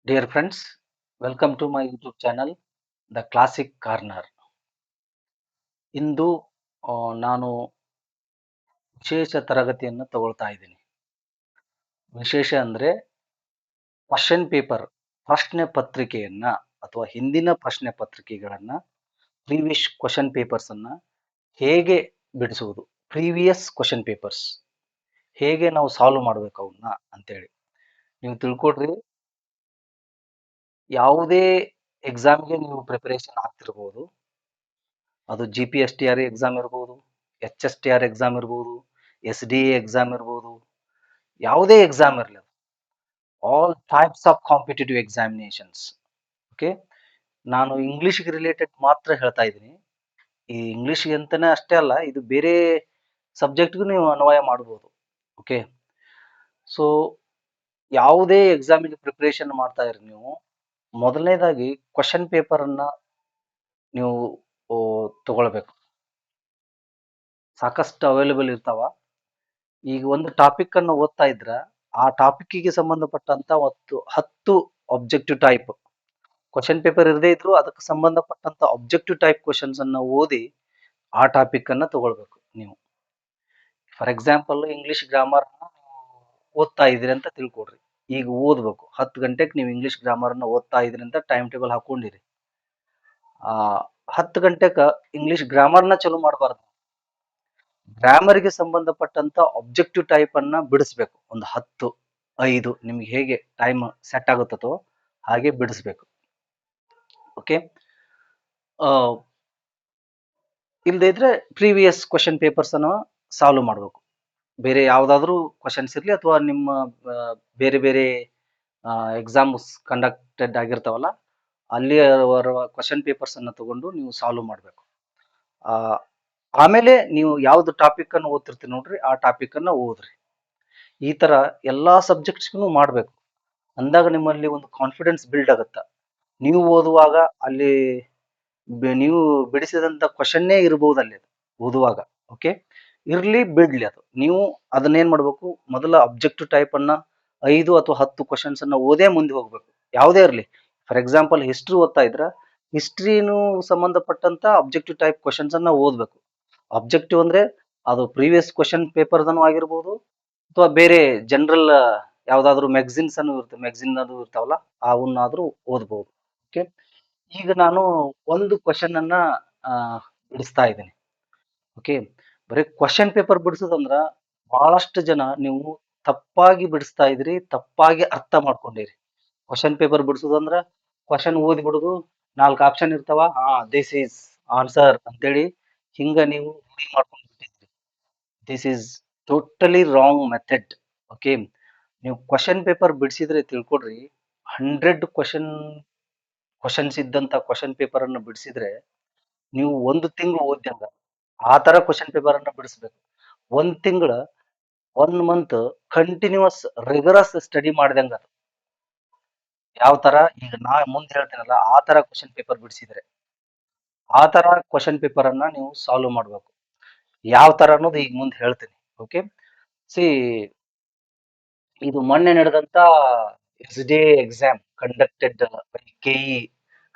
Dear friends, welcome to my YouTube channel, The Classic Corner. ಇಂದು ನಾನು ವಿಶೇಷ ತರಗತಿಯನ್ನು ತಗೊಳ್ತಾ ಇದ್ದೀನಿ. ವಿಶೇಷ ಅಂದರೆ ಕ್ವಶನ್ ಪೇಪರ್ ಪ್ರಶ್ನೆ ಪತ್ರಿಕೆಯನ್ನ ಅಥವಾ ಹಿಂದಿನ ಪ್ರಶ್ನೆ ಪತ್ರಿಕೆಗಳನ್ನ ಪ್ರೀವಿಯಸ್ ಕ್ವಶನ್ ಪೇಪರ್ಸ್ ಅನ್ನ ಹೇಗೆ ಬಿಡಿಸುವುದು, ಪ್ರೀವಿಯಸ್ ಕ್ವಶನ್ ಪೇಪರ್ಸ್ ಹೇಗೆ ನಾವು ಸಾಲ್ವ್ ಮಾಡಬೇಕು ಅವನ್ನ ಅಂತೇಳಿ ನೀವು ತಿಳ್ಕೊಡ್ರಿ. ಯಾವುದೇ ಎಕ್ಸಾಮ್ಗೆ ನೀವು ಪ್ರಿಪರೇಷನ್ ಆಗ್ತಿರ್ಬೋದು, ಅದು GPSTR ಎಕ್ಸಾಮ್ ಇರ್ಬೋದು, HSTR ಎಕ್ಸಾಮ್ ಇರ್ಬೋದು, SDA ಎಕ್ಸಾಮ್ ಇರ್ಬೋದು, ಯಾವುದೇ ಎಕ್ಸಾಮ್ ಇರಲಿ, all types of competitive examinations. Okay, ನಾನು ಇಂಗ್ಲಿಷ್ಗೆ ರಿಲೇಟೆಡ್ ಮಾತ್ರ ಹೇಳ್ತಾ ಇದ್ದೀನಿ. ಈ ಇಂಗ್ಲಿಷ್ಗೆ ಅಂತಾನೆ ಅಷ್ಟೇ ಅಲ್ಲ, ಇದು ಬೇರೆ ಸಬ್ಜೆಕ್ಟ್ಗೂ ನೀವು ಅನ್ವಯ ಮಾಡ್ಬೋದು. ಓಕೆ, ಸೊ ಯಾವುದೇ ಎಕ್ಸಾಮಿಗೆ ಪ್ರಿಪರೇಷನ್ ಮಾಡ್ತಾ ಇರಿ ನೀವು, ಮೊದಲನೇದಾಗಿ ಕ್ವಶನ್ ಪೇಪರ್ ಅನ್ನ ನೀವು ತಗೊಳ್ಬೇಕು. ಸಾಕಷ್ಟು ಅವೈಲೇಬಲ್ ಇರ್ತಾವ. ಈಗ ಒಂದು ಟಾಪಿಕ್ ಅನ್ನು ಓದ್ತಾ ಇದ್ರ ಆ ಟಾಪಿಕ್ಗೆ ಸಂಬಂಧಪಟ್ಟಂತ 10 ಆಬ್ಜೆಕ್ಟಿವ್ ಟೈಪ್ ಕ್ವಶನ್ ಪೇಪರ್ ಇರದೇ ಇದ್ರು ಅದಕ್ಕೆ ಸಂಬಂಧಪಟ್ಟಂತ ಆಬ್ಜೆಕ್ಟಿವ್ ಟೈಪ್ ಕ್ವಶನ್ಸ್ ಅನ್ನ ಓದಿ ಆ ಟಾಪಿಕ್ ಅನ್ನ ತಗೊಳ್ಬೇಕು ನೀವು. ಫಾರ್ ಎಕ್ಸಾಂಪಲ್ ಇಂಗ್ಲಿಷ್ ಗ್ರಾಮರ್ ಓದ್ತಾ ಇದ್ರಿ ಅಂತ ತಿಳ್ಕೊಡ್ರಿ. ಈಗ ಓದ್ಬೇಕು 10 ಗಂಟೆಗೆ ನೀವು ಇಂಗ್ಲಿಷ್ ಗ್ರಾಮರ್ ಅನ್ನ ಓದ್ತಾ ಇದ್ರಿ ಅಂತ ಟೈಮ್ ಟೇಬಲ್ ಹಾಕೊಂಡಿರಿ. 10 ಗಂಟೆಗೆ ಇಂಗ್ಲಿಷ್ ಗ್ರಾಮರ್ನ ಚಲೋ ಮಾಡಬಾರ್ದು. ಗ್ರಾಮರ್ಗೆ ಸಂಬಂಧಪಟ್ಟಂತ ಆಬ್ಜೆಕ್ಟಿವ್ ಟೈಪ್ ಅನ್ನ ಬಿಡಿಸ್ಬೇಕು. ಒಂದು 10, 5 ನಿಮ್ಗೆ ಹೇಗೆ ಟೈಮ್ ಸೆಟ್ ಆಗುತ್ತೋ ಹಾಗೆ ಬಿಡಿಸ್ಬೇಕು. ಓಕೆ, ಇಲ್ಲದೆ ಇದ್ರೆ ಪ್ರೀವಿಯಸ್ ಕ್ವಶನ್ ಪೇಪರ್ಸ್ ಅನ್ನು ಸಾಲ್ವ್ ಮಾಡಬೇಕು. ಬೇರೆ ಯಾವ್ದಾದ್ರು ಕ್ವಶನ್ಸ್ ಇರ್ಲಿ ಅಥವಾ ನಿಮ್ಮ ಬೇರೆ ಬೇರೆ ಎಕ್ಸಾಮ್ಸ್ ಕಂಡಕ್ಟೆಡ್ ಆಗಿರ್ತಾವಲ್ಲ, ಅಲ್ಲಿ ಕ್ವಶನ್ ಪೇಪರ್ಸ್ ಅನ್ನ ತಗೊಂಡು ನೀವು ಸಾಲ್ವ್ ಮಾಡಬೇಕು. ಆಮೇಲೆ ನೀವು ಯಾವ್ದು ಟಾಪಿಕ್ ಅನ್ನು ಓದ್ತಿರ್ತೀರಿ ನೋಡ್ರಿ, ಆ ಟಾಪಿಕ್ ಅನ್ನ ಓದ್ರಿ. ಈ ತರ ಎಲ್ಲಾ ಸಬ್ಜೆಕ್ಟ್ಸ್ಗೂ ಮಾಡ್ಬೇಕು. ಅಂದಾಗ ನಿಮ್ಮಲ್ಲಿ ಒಂದು ಕಾನ್ಫಿಡೆನ್ಸ್ ಬಿಲ್ಡ್ ಆಗುತ್ತ. ನೀವು ಓದುವಾಗ ಅಲ್ಲಿ ನೀವು ಬಿಡಿಸಿದಂತ ಕ್ವಶನ್ನೇ ಇರಬಹುದು ಅಲ್ಲಿ ಓದುವಾಗ. ಓಕೆ, ಇರ್ಲಿ ಬಿಡ್ಲಿ ಅದು, ನೀವು ಅದನ್ನೇನ್ ಮಾಡ್ಬೇಕು, ಮೊದಲ ಅಬ್ಜೆಕ್ಟಿವ್ ಟೈಪ್ ಅನ್ನ 5 ಅಥವಾ 10 ಕ್ವಶನ್ಸ್ ಅನ್ನ ಓದೇ ಮುಂದೆ ಹೋಗ್ಬೇಕು. ಯಾವುದೇ ಇರ್ಲಿ. ಫಾರ್ ಎಕ್ಸಾಂಪಲ್ ಹಿಸ್ಟ್ರಿ ಓದ್ತಾ ಇದ್ರ ಹಿಸ್ಟ್ರಿನೂ ಸಂಬಂಧಪಟ್ಟಂತ ಅಬ್ಜೆಕ್ಟಿವ್ ಟೈಪ್ ಕ್ವಶನ್ಸ್ ಅನ್ನ ಓದ್ಬೇಕು. ಅಬ್ಜೆಕ್ಟಿವ್ ಅಂದ್ರೆ ಅದು ಪ್ರೀವಿಯಸ್ ಕ್ವಶನ್ ಪೇಪರ್ದನು ಆಗಿರ್ಬೋದು ಅಥವಾ ಬೇರೆ ಜನರಲ್ ಯಾವ್ದಾದ್ರು ಮ್ಯಾಗಝಿನ್ಸ್ ಅನ್ನು ಇರುತ್ತೆ, ಮ್ಯಾಗಝಿನ್ ಅದು ಇರ್ತಾವಲ್ಲ ಅವನ್ನಾದ್ರೂ ಓದ್ಬಹುದು. ಓಕೆ, ಈಗ ನಾನು ಒಂದು ಕ್ವಶನ್ ಅನ್ನ ಬಿಡಿಸ್ತಾ ಇದ್ದೀನಿ. ಓಕೆ, ಬರೀ ಕ್ವಶನ್ ಪೇಪರ್ ಬಿಡಿಸೋದಂದ್ರ ಬಹಳಷ್ಟು ಜನ ನೀವು ತಪ್ಪಾಗಿ ಬಿಡಿಸ್ತಾ ಇದ್ರಿ, ತಪ್ಪಾಗಿ ಅರ್ಥ ಮಾಡ್ಕೊಂಡಿರಿ. ಕ್ವಶನ್ ಪೇಪರ್ ಬಿಡಿಸೋದಂದ್ರ ಕ್ವಶನ್ ಓದಿ ಬಿಡುದು, 4 ಆಪ್ಷನ್ ಇರ್ತಾವ, ದಿಸ್ ಈಸ್ ಆನ್ಸರ್ ಅಂತೇಳಿ ಹಿಂಗ ನೀವು ರೂಢಿ ಮಾಡ್ಕೊಂಡು ಬಿಟ್ಟಿದ್ರಿ. This is totally wrong method. Okay, ನೀವು ಕ್ವಶನ್ ಪೇಪರ್ ಬಿಡಿಸಿದ್ರೆ ತಿಳ್ಕೊಡ್ರಿ, 100 ಕ್ವಶನ್ಸ್ ಇದ್ದಂತ ಕ್ವಶನ್ ಪೇಪರ್ ಅನ್ನು ಬಿಡಿಸಿದ್ರೆ ನೀವು 1 ತಿಂಗಳು ಓದ್ದಂಗ. ಆ ತರ ಕ್ವಶನ್ ಪೇಪರ್ ಅನ್ನ ಬಿಡಿಸ್ಬೇಕು. 1 ತಿಂಗಳ 1 ಮಂತ್ ಕಂಟಿನ್ಯೂಸ್ ರಿಗರಸ್ ಸ್ಟಡಿ ಮಾಡ್ದಂಗ. ಯಾವ ತರ ಈಗ ನಾ ಮುಂದೆ ಹೇಳ್ತೀನಲ್ಲ ಆ ತರ ಕ್ವಶನ್ ಪೇಪರ್ ಬಿಡಿಸಿದ್ರೆ ಆ ತರ ಕ್ವಶನ್ ಪೇಪರ್ ಅನ್ನ ನೀವು ಸಾಲ್ವ್ ಮಾಡ್ಬೇಕು. ಯಾವ ತರ ಅನ್ನೋದು ಈಗ ಮುಂದೆ ಹೇಳ್ತೀನಿ. ಓಕೆ, ಸಿ, ಇದು ಮೊನ್ನೆ ನಡೆದಂತ SDA exam conducted by KE,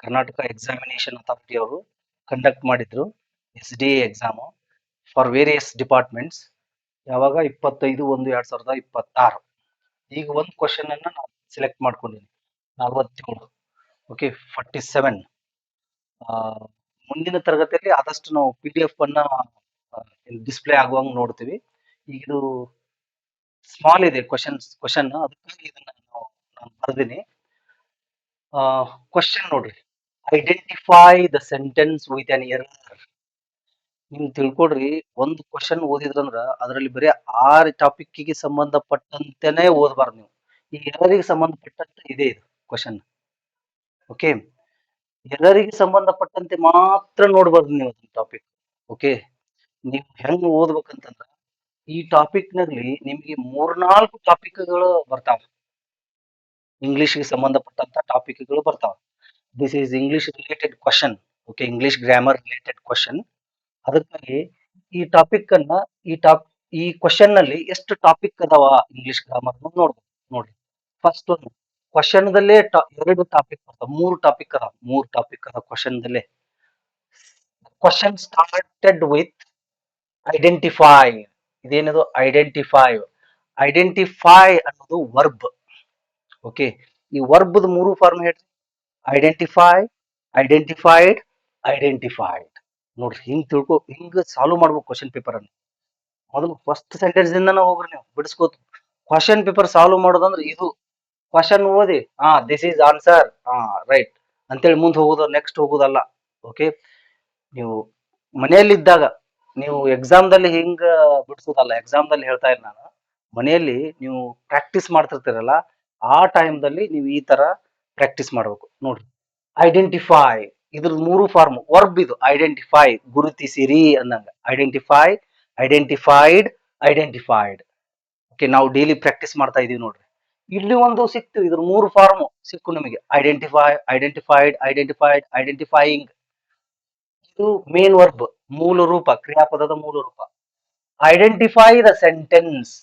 Karnataka examination authority ಅವರು ಕಂಡಕ್ಟ್ ಮಾಡಿದ್ರು SDA exam for various departments. ಯಾವಾಗ 25/1/2026. ಈಗ ಒಂದು ಕ್ವಶನ್ ಅನ್ನ ನಾನು ಸೆಲೆಕ್ಟ್ ಮಾಡ್ಕೊಂಡಿದ್ದೀನಿ, 47. ಓಕೆ, 47. ಮುಂದಿನ ತರಗತಿಯಲ್ಲಿ ಆದಷ್ಟು ನಾವು PDF ಅನ್ನ ಡಿಸ್ಪ್ಲೇ ಆಗುವಂಗ್ ನೋಡ್ತೀವಿ. ಈಗ ಇದು ಸ್ಮಾಲ್ ಇದೆ ಕ್ವಶನ್, ಅದಕ್ಕಾಗಿ ಇದನ್ನ ನಾನು ಬರ್ದಿನಿ. ಕ್ವಶನ್ ನೋಡ್ರಿ, identify the sentence with an error. ನೀವು ತಿಳ್ಕೊಡ್ರಿ, ಒಂದು ಕ್ವಶನ್ ಓದಿದ್ರಂದ್ರ ಅದರಲ್ಲಿ ಬರೀ 6 ಟಾಪಿಕ್ಗೆ ಸಂಬಂಧಪಟ್ಟಂತೆನೆ ಓದಬಾರ್ದು ನೀವು. ಈ ಎರರಿಗೆ ಸಂಬಂಧಪಟ್ಟಂತೆ ಇದೆ ಇದು ಕ್ವಶನ್. ಓಕೆ, ಎಲ್ಲರಿಗೆ ಸಂಬಂಧಪಟ್ಟಂತೆ ಮಾತ್ರ ನೋಡ್ಬಾರ್ದು ನೀವು ಟಾಪಿಕ್. ಓಕೆ, ನೀವು ಹೆಂಗ್ ಓದ್ಬೇಕಂತಂದ್ರ ಈ ಟಾಪಿಕ್ ನಲ್ಲಿ ನಿಮ್ಗೆ 3-4 ಟಾಪಿಕ್ಗಳು ಬರ್ತಾವ. ಇಂಗ್ಲಿಷ್ಗೆ ಸಂಬಂಧಪಟ್ಟಂತ ಟಾಪಿಕ್ಗಳು ಬರ್ತಾವ. This is English related question. Okay, English grammar related question. ಅದಕ್ಕಾಗಿ ಈ ಟಾಪಿಕ್ ಅನ್ನ ಈ ಕ್ವಶನ್ ನಲ್ಲಿ ಎಷ್ಟು ಟಾಪಿಕ್ ಅದಾವ ಇಂಗ್ಲಿಷ್ ಗ್ರಾಮರ್ ನೋಡ್ಬೇಕು. ನೋಡ್ರಿ, ಫಸ್ಟ್ ಒಂದು ಕ್ವಶನ್ದಲ್ಲೇ ಎರಡು ಟಾಪಿಕ್ ಬರ್ತಾವ, ಮೂರು ಟಾಪಿಕ್ ಅದ ಕ್ವಶನ್ದಲ್ಲೇ. Question started with identify. ಇದೇನದು ಐಡೆಂಟಿಫೈ? ಐಡೆಂಟಿಫೈ ಅನ್ನೋದು ವರ್ಬ್. ಓಕೆ, ಈ ವರ್ಬ್ದ ಮೂರು ಫಾರ್ಮ್ ಹೇಳ್ರಿ. Identify, identified, identified. ನೋಡ್ರಿ, ಹಿಂಗ್ ತಿಳ್ಕೊ, ಹಿಂಗ್ ಸಾಲ್ವ್ ಮಾಡ್ಬೇಕು ಕ್ವಶನ್ ಪೇಪರ್ ಅನ್ನು. ಮೊದಲು ಫಸ್ಟ್ ಸೆಂಟೆನ್ಸ್ ಇಂದ ಹೋಗ್ರಿ, ನೀವು ಬಿಡಿಸ್ಕೋತ. ಕ್ವಶನ್ ಪೇಪರ್ ಸಾಲ್ವ್ ಮಾಡೋದಂದ್ರೆ ಇದು. ಕ್ವಶನ್ ಓದಿ, ದಿಸ್ ಈಸ್ ಆನ್ಸರ್, ರೈಟ್ ಅಂತೇಳಿ ಮುಂದೆ ಹೋಗೋದು, ನೆಕ್ಸ್ಟ್ ಹೋಗೋದಲ್ಲ. ಓಕೆ, ನೀವು ಮನೆಯಲ್ಲಿದ್ದಾಗ ನೀವು ಎಕ್ಸಾಮ್ದಲ್ಲಿ ಹಿಂಗ ಬಿಡಿಸೋದಲ್ಲ. ಎಕ್ಸಾಮ್ದಲ್ಲಿ ಹೇಳ್ತಾ ಇಲ್ಲ ನಾನು, ಮನೆಯಲ್ಲಿ ನೀವು ಪ್ರಾಕ್ಟೀಸ್ ಮಾಡ್ತಿರ್ತೀರಲ್ಲ, ಆ ಟೈಮ್ದಲ್ಲಿ ನೀವು ಈ ತರ ಪ್ರಾಕ್ಟೀಸ್ ಮಾಡ್ಬೇಕು. ನೋಡ್ರಿ, ಐಡೆಂಟಿಫೈ ಇದ್ರ ಮೂರು ಫಾರ್ಮ್ ವರ್ಬ್ ಇದು. ಐಡೆಂಟಿಫೈ ಗುರುತಿಸಿರಿ ಅಂದಂಗ. Identify, identified, identified. ಓಕೆ, ನಾವು ಡೈಲಿ ಪ್ರಾಕ್ಟೀಸ್ ಮಾಡ್ತಾ ಇದೀವಿ ನೋಡ್ರಿ. ಇಲ್ಲಿ ಒಂದು ಸಿಕ್ತು, ಇದ್ರ ಮೂರು ಫಾರ್ಮ್ ಸಿಕ್ಕು ನಮಗೆ. Identify, identified, identified, identifying. ಇದು ಮೇನ್ ವರ್ಬ್, ಮೂಲ ರೂಪ, ಕ್ರಿಯಾಪದದ ಮೂಲ ರೂಪ. ಐಡೆಂಟಿಫೈ ದ ಸೆಂಟೆನ್ಸ್,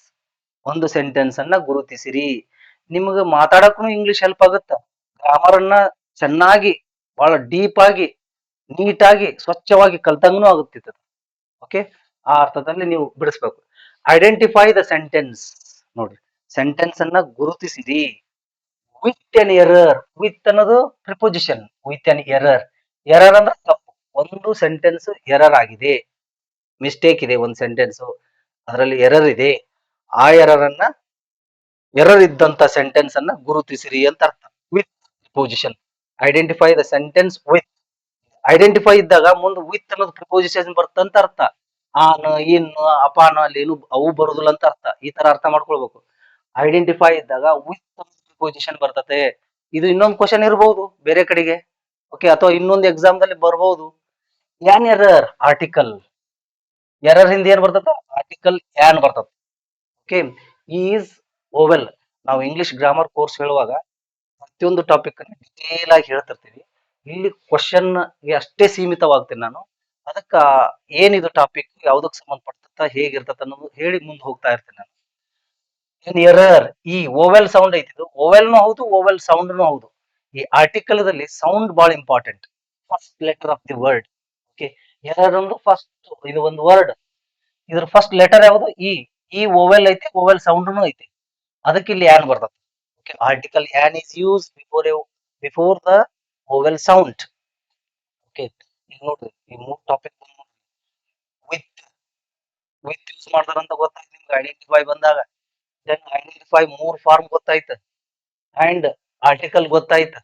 ಒಂದು ಸೆಂಟೆನ್ಸ್ ಅನ್ನ ಗುರುತಿಸಿರಿ. ನಿಮಗೆ ಮಾತಾಡಕ್ಕೂ ಇಂಗ್ಲಿಷ್ ಹೆಲ್ಪ್ ಆಗುತ್ತ. ಗ್ರಾಮರ್ ಅನ್ನ ಚೆನ್ನಾಗಿ, ಬಹಳ ಡೀಪ್ ಆಗಿ, ನೀಟಾಗಿ, ಸ್ವಚ್ಛವಾಗಿ ಕಲ್ತಂಗೂ ಆಗುತ್ತಿತ್ತು. ಓಕೆ, ಆ ಅರ್ಥದಲ್ಲಿ ನೀವು ಬಿಡಿಸ್ಬೇಕು. Identify the sentence. ನೋಡ್ರಿ, ಸೆಂಟೆನ್ಸ್ ಅನ್ನ ಗುರುತಿಸಿರಿ ವಿತ್ ಎನ್ ಎರರ್. ವಿತ್ ಅನ್ನೋದು preposition. With N error. Error ಅಂದ್ರೆ ತಪ್ಪು. ಒಂದು ಸೆಂಟೆನ್ಸ್ ಎರರ್ ಆಗಿದೆ, ಮಿಸ್ಟೇಕ್ ಇದೆ, ಒಂದು ಸೆಂಟೆನ್ಸ್ ಅದರಲ್ಲಿ ಎರರ್ ಇದೆ. ಆ ಎರರ್ ಇದ್ದಂತ ಸೆಂಟೆನ್ಸ್ ಅನ್ನ ಗುರುತಿಸಿರಿ ಅಂತ ಅರ್ಥ. With preposition. Identify the sentence with. Identify ಇದ್ದಾಗ ಮುಂದೆ ವಿತ್ ಅನ್ನೋದು ಪ್ರಿಪೋಸಿಷನ್ ಬರ್ತಂತ ಅರ್ಥ. ಆನ್, ಇನ್, ಅಪಾನ ಅಲ್ಲಿ ಏನು ಅವು ಬರುದಿಲ್ಲ ಅಂತ ಅರ್ಥ. ಈ ತರ ಅರ್ಥ ಮಾಡ್ಕೊಳ್ಬೇಕು. ಐಡೆಂಟಿಫೈ ಇದ್ದಾಗ ವಿತ್ ಪ್ರಿಪೋಸಿಷನ್ ಬರ್ತತೆ. ಇದು ಇನ್ನೊಂದು ಕ್ವಶನ್ ಇರಬಹುದು ಬೇರೆ ಕಡೆಗೆ. ಓಕೆ, ಅಥವಾ ಇನ್ನೊಂದು ಎಕ್ಸಾಮ್ ದಲ್ಲಿ ಬರಬಹುದು. ಯಾನ್ ಎರರ್, ಆರ್ಟಿಕಲ್. ಎರರ್ ಹಿಂದೆ ಏನ್ ಬರ್ತದ? ಆರ್ಟಿಕಲ್ ಯಾನ್ ಬರ್ತದ. Okay, is vowel. ನಾವು ಇಂಗ್ಲಿಷ್ ಗ್ರಾಮರ್ ಕೋರ್ಸ್ ಹೇಳುವಾಗ ಪ್ರತಿಯೊಂದು ಟಾಪಿಕ್ ಅನ್ನು ಡಿಟೇಲ್ ಆಗಿ ಹೇಳ್ತಿರ್ತೀವಿ. ಇಲ್ಲಿ ಕ್ವಶನ್ ಗೆ ಅಷ್ಟೇ ಸೀಮಿತವಾಗ್ತೀನಿ ನಾನು. ಅದಕ್ಕ ಏನಿದು ಟಾಪಿಕ್, ಯಾವ್ದಕ್ ಸಂಬಂಧಪಡ್ತ, ಹೇಗಿರ್ತದ ಅನ್ನೋದು ಹೇಳಿ ಮುಂದೆ ಹೋಗ್ತಾ ಇರ್ತೀನಿ ನಾನು. ಏನ್ ಎರರ್, ಈ ಓವೆಲ್ ಸೌಂಡ್ ಐತಿ, ಇದು ಓವೆಲ್ನು ಹೌದು, ಓವೆಲ್ ಸೌಂಡ್ನು ಹೌದು. ಈ ಆರ್ಟಿಕಲ್ ದಲ್ಲಿ ಸೌಂಡ್ ಬಹಳ important. First letter of the word. Okay, error ಒಂದು ಫಸ್ಟ್, ಇದು ಒಂದು ವರ್ಡ್, ಇದ್ರ ಫಸ್ಟ್ ಲೆಟರ್ ಯಾವುದು? ಈ ಓವೆಲ್ ಐತಿ, ಓವೆಲ್ ಸೌಂಡ್ನು ಐತಿ, ಅದಕ್ಕೆ ಇಲ್ಲಿ ಯಾನ್ ಬರ್ತದೆ. ಓಕೆ, ಆರ್ಟಿಕಲ್ ಯಾನ್ is use before the vowel sound. Okay, ಈಗ ನೋಡ್ರಿ, ಈ ಮೂರ್ ಟಾಪಿಕ್ ವಿತ್ ಯೂಸ್ ಮಾಡ್ತಾರಂತ ಗೊತ್ತಾಯ್ತು ನಿಮ್ಗೆ ಐಡೆಂಟಿಫೈ ಬಂದಾಗ. ದೆನ್ ಐಡೆಂಟಿಫೈ ಮೂರ್ ಫಾರ್ಮ್ ಗೊತ್ತಾಯ್ತು, ಅಂಡ್ ಆರ್ಟಿಕಲ್ ಗೊತ್ತಾಯ್ತು.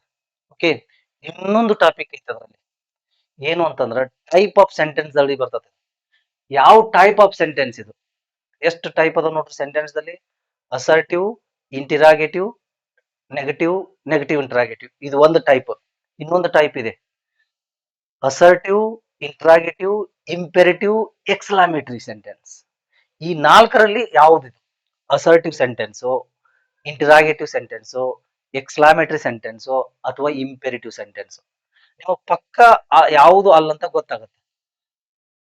ಓಕೆ, ಇನ್ನೊಂದು ಟಾಪಿಕ್ ಐತೆ ಅದರಲ್ಲಿ, ಏನು ಅಂತಂದ್ರೆ ಟೈಪ್ ಆಫ್ ಸೆಂಟೆನ್ಸ್ ಅಲ್ಲಿ ಬರ್ತದೆ. ಯಾವ ಟೈಪ್ ಆಫ್ ಸೆಂಟೆನ್ಸ್ ಇದು? ಎಷ್ಟು ಟೈಪ್ ಅದ ನೋಡ್ರಿ ಸೆಂಟೆನ್ಸ್ ದಲ್ಲಿ. Assertive, interrogative, negative interrogative. ಇದು ಒಂದು ಟೈಪ್. ಇನ್ನೊಂದು ಟೈಪ್ ಇದೆ, assertive, interrogative, imperative, exclamatory sentence. ಈ ನಾಲ್ಕರಲ್ಲಿ ಯಾವ್ದಿದೆ? Assertive sentence, interrogative sentence, exclamatory sentence, ಅಥವಾ ಇಂಪೆರೇಟಿವ್ ಸೆಂಟೆನ್ಸ್. ನೀವು ಪಕ್ಕ ಯಾವುದು ಅಲ್ಲಂತ ಗೊತ್ತಾಗುತ್ತೆ.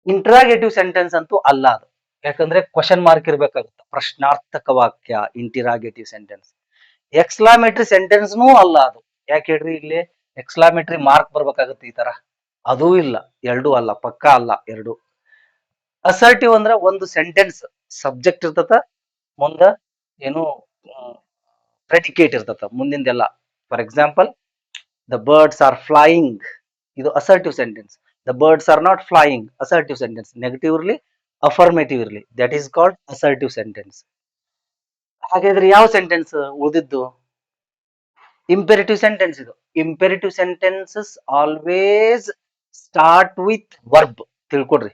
ಇಂಟರಾಗೇಟಿವ್ ಸೆಂಟೆನ್ಸ್ ಅಂತೂ ಅಲ್ಲ ಅದು, ಯಾಕಂದ್ರೆ ಕ್ವಶನ್ ಮಾರ್ಕ್ ಇರ್ಬೇಕಾಗುತ್ತೆ. ಪ್ರಶ್ನಾರ್ಥಕ ವಾಕ್ಯ ಇಂಟಿರಾಗೇಟಿವ್ ಸೆಂಟೆನ್ಸ್. ಎಕ್ಸ್ಕ್ಲಾಮೇಟರಿ ಸೆಂಟೆನ್ಸ್ನೂ ಅಲ್ಲ ಅದು. ಯಾಕೆ ಹೇಳ್ರಿ, ಇಲ್ಲಿ ಎಕ್ಸ್ಕ್ಲಾಮೇಟರಿ ಮಾರ್ಕ್ ಬರ್ಬೇಕಾಗುತ್ತೆ ಈ ತರ. ಅದೂ ಇಲ್ಲ, ಎರಡೂ ಅಲ್ಲ, ಪಕ್ಕ ಅಲ್ಲ ಎರಡು. ಅಸರ್ಟಿವ್ ಅಂದ್ರೆ ಒಂದು ಸೆಂಟೆನ್ಸ್ ಸಬ್ಜೆಕ್ಟ್ ಇರ್ತದ, ಮುಂದ ಏನು ಪ್ರೆಡಿಕೇಟ್ ಇರ್ತದ ಮುಂದಿಂದೆಲ್ಲ. For example, the birds are flying, ಇದು assertive sentence. The birds are not flying, assertive sentence. Negative ಇರಲಿ, ಅಫರ್ಮೇಟಿವ್ ಇರಲಿ, that is called assertive sentence. ಹಾಗಾದ್ರೆ ಯಾವ ಸೆಂಟೆನ್ಸ್ ಉಳಿದಿದ್ದು? Imperative sentence. ಇದು imperative sentences always start with verb. ತಿಳ್ಕೊಡ್ರಿ,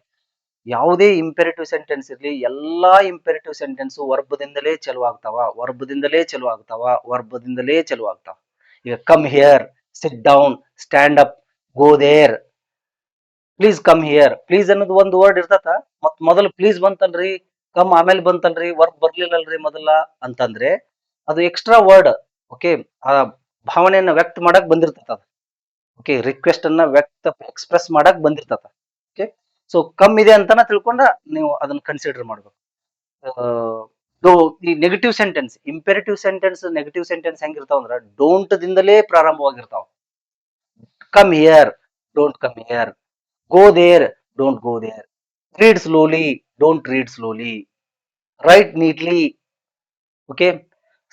ಯಾವುದೇ imperative sentence ಇರಲಿ, ಎಲ್ಲಾ ಇಂಪೆರೇಟಿವ್ ಸೆಂಟೆನ್ಸ್ ವರ್ಬದಿಂದಲೇ ಚಲೋ ಆಗ್ತಾವ, ವರ್ಬದಿಂದಲೇ ಚಲೋ ಆಗ್ತಾವ, ವರ್ಬದಿಂದಲೇ ಚಲೋ ಆಗ್ತಾವ. ಈಗ come here, sit down, stand up, go there. Please come here, please ಅನ್ನೋದು ಒಂದು ವರ್ಡ್ ಇರ್ತತ. ಮತ್ ಮೊದಲು ಪ್ಲೀಸ್ ಬಂತಲ್ರಿ, ಕಮ್ ಆಮೇಲೆ ಬಂತಲ್ರಿ, ವರ್ಬ್ ಬರ್ಲಿಲ್ಲಲ್ರಿ ಮೊದಲ ಅಂತಂದ್ರೆ ಅದು ಎಕ್ಸ್ಟ್ರಾ ವರ್ಡ್. ಓಕೆ, ಆ ಭಾವನೆಯನ್ನ ವ್ಯಕ್ತ ಮಾಡಕ್ ಬಂದಿರ್ತದ. ಓಕೆ, ರಿಕ್ವೆಸ್ಟ್ ಅನ್ನ ಎಕ್ಸ್ಪ್ರೆಸ್ ಮಾಡಕ್ ಬಂದಿರ್ತದ. ಓಕೆ, ಸೊ ಕಮ್ ಇದೆ ಅಂತಾನ ತಿಳ್ಕೊಂಡ ನೀವು ಅದನ್ನ ಕನ್ಸಿಡರ್ ಮಾಡ್ಬೇಕು. ಈ ನೆಗೆಟಿವ್ ಸೆಂಟೆನ್ಸ್, ನೆಗೆಟಿವ್ ಸೆಂಟೆನ್ಸ್ ಹೆಂಗಿರ್ತಾವ ಅಂದ್ರ ಡೋಂಟ್ ದಿಂದಲೇ ಪ್ರಾರಂಭವಾಗಿರ್ತಾವ. Come here, don't come here. Go there, don't go there. Read slowly, don't read slowly. Write neatly, okay.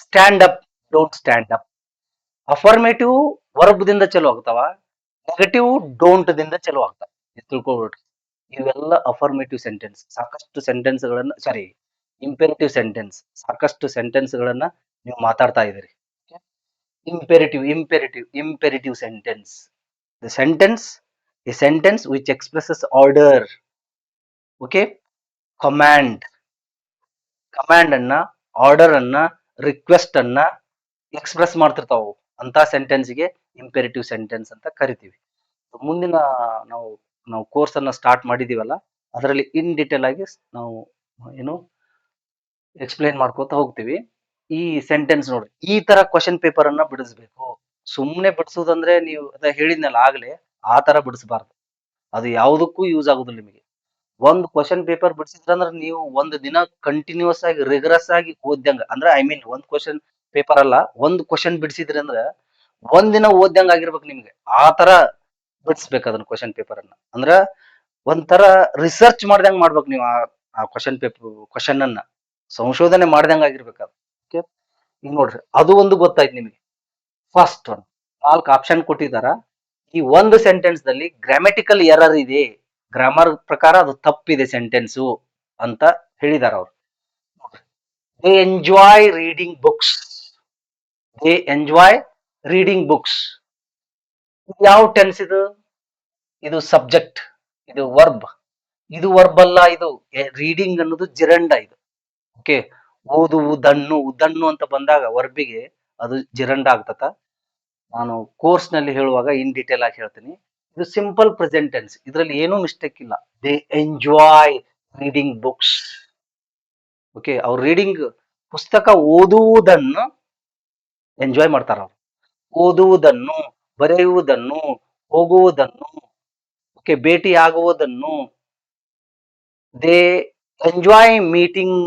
Stand up, don't stand up. Affirmative verb ದಿಂದ ಚಲೋ ಆಗ್ತಾವ, negative don't ದಿಂದ ಚಲೋ ಆಗ್ತಾವ. ತಿಳ್ಕೊಬಿಡ್ರಿ. ಇವೆಲ್ಲ ಅಫರ್ಮೇಟಿವ್ ಸೆಂಟೆನ್ಸ್. ಸಾಕಷ್ಟು ಸೆಂಟೆನ್ಸ್ ಗಳನ್ನ, ಸಾರಿ, ಇಂಪೆರೇಟಿವ್ ಸೆಂಟೆನ್ಸ್, ಸಾಕಷ್ಟು ಸೆಂಟೆನ್ಸ್ ಗಳನ್ನ ನೀವು ಮಾತಾಡ್ತಾ ಇದ್ದೀರಿ. Imperative sentence. The sentence, A sentence which expresses order, okay. Command, command ಅನ್ನ, ಆರ್ಡರ್ ಅನ್ನ, ರಿಕ್ವೆಸ್ಟ್ ಅನ್ನ ಎಕ್ಸ್ಪ್ರೆಸ್ ಮಾಡ್ತಿರ್ತಾವು. ಅಂತ ಸೆಂಟೆನ್ಸ್ಗೆ ಇಂಪೆರೇಟಿವ್ ಸೆಂಟೆನ್ಸ್ ಅಂತ ಕರಿತೀವಿ. ಮುಂದಿನ ನಾವು ನಾವು ಕೋರ್ಸ್ ಅನ್ನ ಸ್ಟಾರ್ಟ್ ಮಾಡಿದೀವಲ್ಲ, ಅದರಲ್ಲಿ ಇನ್ ಡೀಟೇಲ್ ಆಗಿ ನಾವು ಏನು ಎಕ್ಸ್ಪ್ಲೇನ್ ಮಾಡ್ಕೋತ ಹೋಗ್ತೀವಿ. ಈ ಸೆಂಟೆನ್ಸ್ ನೋಡ್ರಿ, ಈ ತರ ಕ್ವಶನ್ ಪೇಪರ್ ಅನ್ನ ಬಿಡಿಸ್ಬೇಕು. ಸುಮ್ನೆ ಬಿಡಿಸೋದಂದ್ರೆ ನೀವು ಅದ ಹೇಳಿದ್ನಲ್ಲ ಆಗ್ಲೇ, ಆ ತರ ಬಿಡಿಸಬಾರ್ದು. ಅದು ಯಾವುದಕ್ಕೂ ಯೂಸ್ ಆಗುದಿಲ್ಲ ನಿಮಗೆ. ಒಂದು ಕ್ವಶನ್ ಪೇಪರ್ ಬಿಡಿಸಿದ್ರಂದ್ರೆ ನೀವು ಒಂದು ದಿನ ಕಂಟಿನ್ಯೂಸ್ ಆಗಿ ರಿಗರಸ್ ಆಗಿ ಓದ್ದಂಗ, ಅಂದ್ರೆ ಐ ಮೀನ್ ಒಂದ್ ಕ್ವಶನ್ ಪೇಪರ್ ಅಲ್ಲ, ಒಂದ್ ಕ್ವಶನ್ ಬಿಡಿಸಿದ್ರಿ ಅಂದ್ರೆ ಒಂದ್ ದಿನ ಓದ್ದಂಗ ಆಗಿರ್ಬೇಕು ನಿಮ್ಗೆ. ಆ ತರ ಬಿಡಿಸ್ಬೇಕು ಅದನ್ನ ಕ್ವಶನ್ ಪೇಪರ್ ಅನ್ನ. ಅಂದ್ರ ಒಂಥರ ರಿಸರ್ಚ್ ಮಾಡ್ದಂಗ್ ಮಾಡ್ಬೇಕು ನೀವು ಆ ಕ್ವಶನ್ ಪೇಪರ್, ಕ್ವಶನ್ ಅನ್ನ ಸಂಶೋಧನೆ ಮಾಡ್ದಂಗ ಆಗಿರ್ಬೇಕು ಅದು. ಓಕೆ. ಈಗ ನೋಡ್ರಿ, ಅದು ಒಂದು ಗೊತ್ತಾಯ್ತು ನಿಮಗೆ. ಫಸ್ಟ್ ಒನ್, 4 ಆಪ್ಷನ್ ಕೊಟ್ಟಿದಾರ. ಈ ಒಂದು ಸೆಂಟೆನ್ಸ್ ದಲ್ಲಿ ಗ್ರಾಮೆಟಿಕಲ್ ಎರರ್ ಇದೆ, ಗ್ರಾಮರ್ ಪ್ರಕಾರ ಅದು ತಪ್ಪಿದೆ ಸೆಂಟೆನ್ಸು ಅಂತ ಹೇಳಿದಾರ ಅವ್ರು. They enjoy reading books, they enjoy reading books. ಯಾವ ಟೆನ್ಸ್ ಇದು? ಇದು ಸಬ್ಜೆಕ್ಟ್, ಇದು ವರ್ಬ್. ಇದು ವರ್ಬ್ ಅಲ್ಲ, ಇದು ರೀಡಿಂಗ್ ಅನ್ನೋದು ಜಿರಂಡ ಇದು. ಓಕೆ. ಓದುವುದನ್ನು, ಉದನ್ನು ಅಂತ ಬಂದಾಗ ವರ್ಬಿಗೆ ಅದು ಜಿರಂಡ ಆಗ್ತತ. ನಾನು ಕೋರ್ಸ್ ನಲ್ಲಿ ಹೇಳುವಾಗ ಇನ್ ಡೀಟೇಲ್ ಆಗಿ ಹೇಳ್ತೀನಿ. ಇದು ಸಿಂಪಲ್ ಪ್ರೆಸೆಂಟ್ ಟೆನ್ಸ್, ಇದರಲ್ಲಿ ಏನೂ ಮಿಸ್ಟೇಕ್ ಇಲ್ಲ. They enjoy reading books. Okay. ಅವ್ರು ರೀಡಿಂಗ್, ಪುಸ್ತಕ ಓದುವುದನ್ನು ಎಂಜಾಯ್ ಮಾಡ್ತಾರ ಅವ್ರು. ಓದುವುದನ್ನು, ಬರೆಯುವುದನ್ನು, ಹೋಗುವುದನ್ನು, ಓಕೆ, ಭೇಟಿ ಆಗುವುದನ್ನು. They enjoy meeting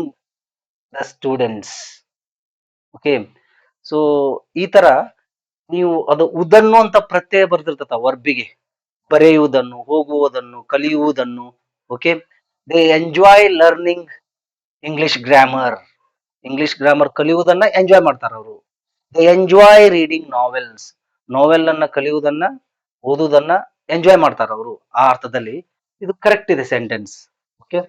the students. Okay. So ಈ ತರ ನೀವು ಅದು ಉದನ್ನು ಅಂತ ಪ್ರತ್ಯಯ ಬರ್ದಿರ್ತತ ವರ್ಬಿಗೆ, ಬರೆಯುವುದನ್ನು, ಹೋಗುವುದನ್ನು, ಕಲಿಯುವುದನ್ನು. Okay. They enjoy learning English grammar. English grammar ಕಲಿಯುವುದನ್ನ ಎಂಜಾಯ್ ಮಾಡ್ತಾರ ಅವರು. They enjoy reading novels. Novel ಅನ್ನ ಕಲಿಯುವುದನ್ನ, ಓದುವುದನ್ನ ಎಂಜಾಯ್ ಮಾಡ್ತಾರ ಅವರು. ಆ ಅರ್ಥದಲ್ಲಿ ಇದು ಕರೆಕ್ಟ್ ಇದೆ ಸೆಂಟೆನ್ಸ್. ಓಕೆ.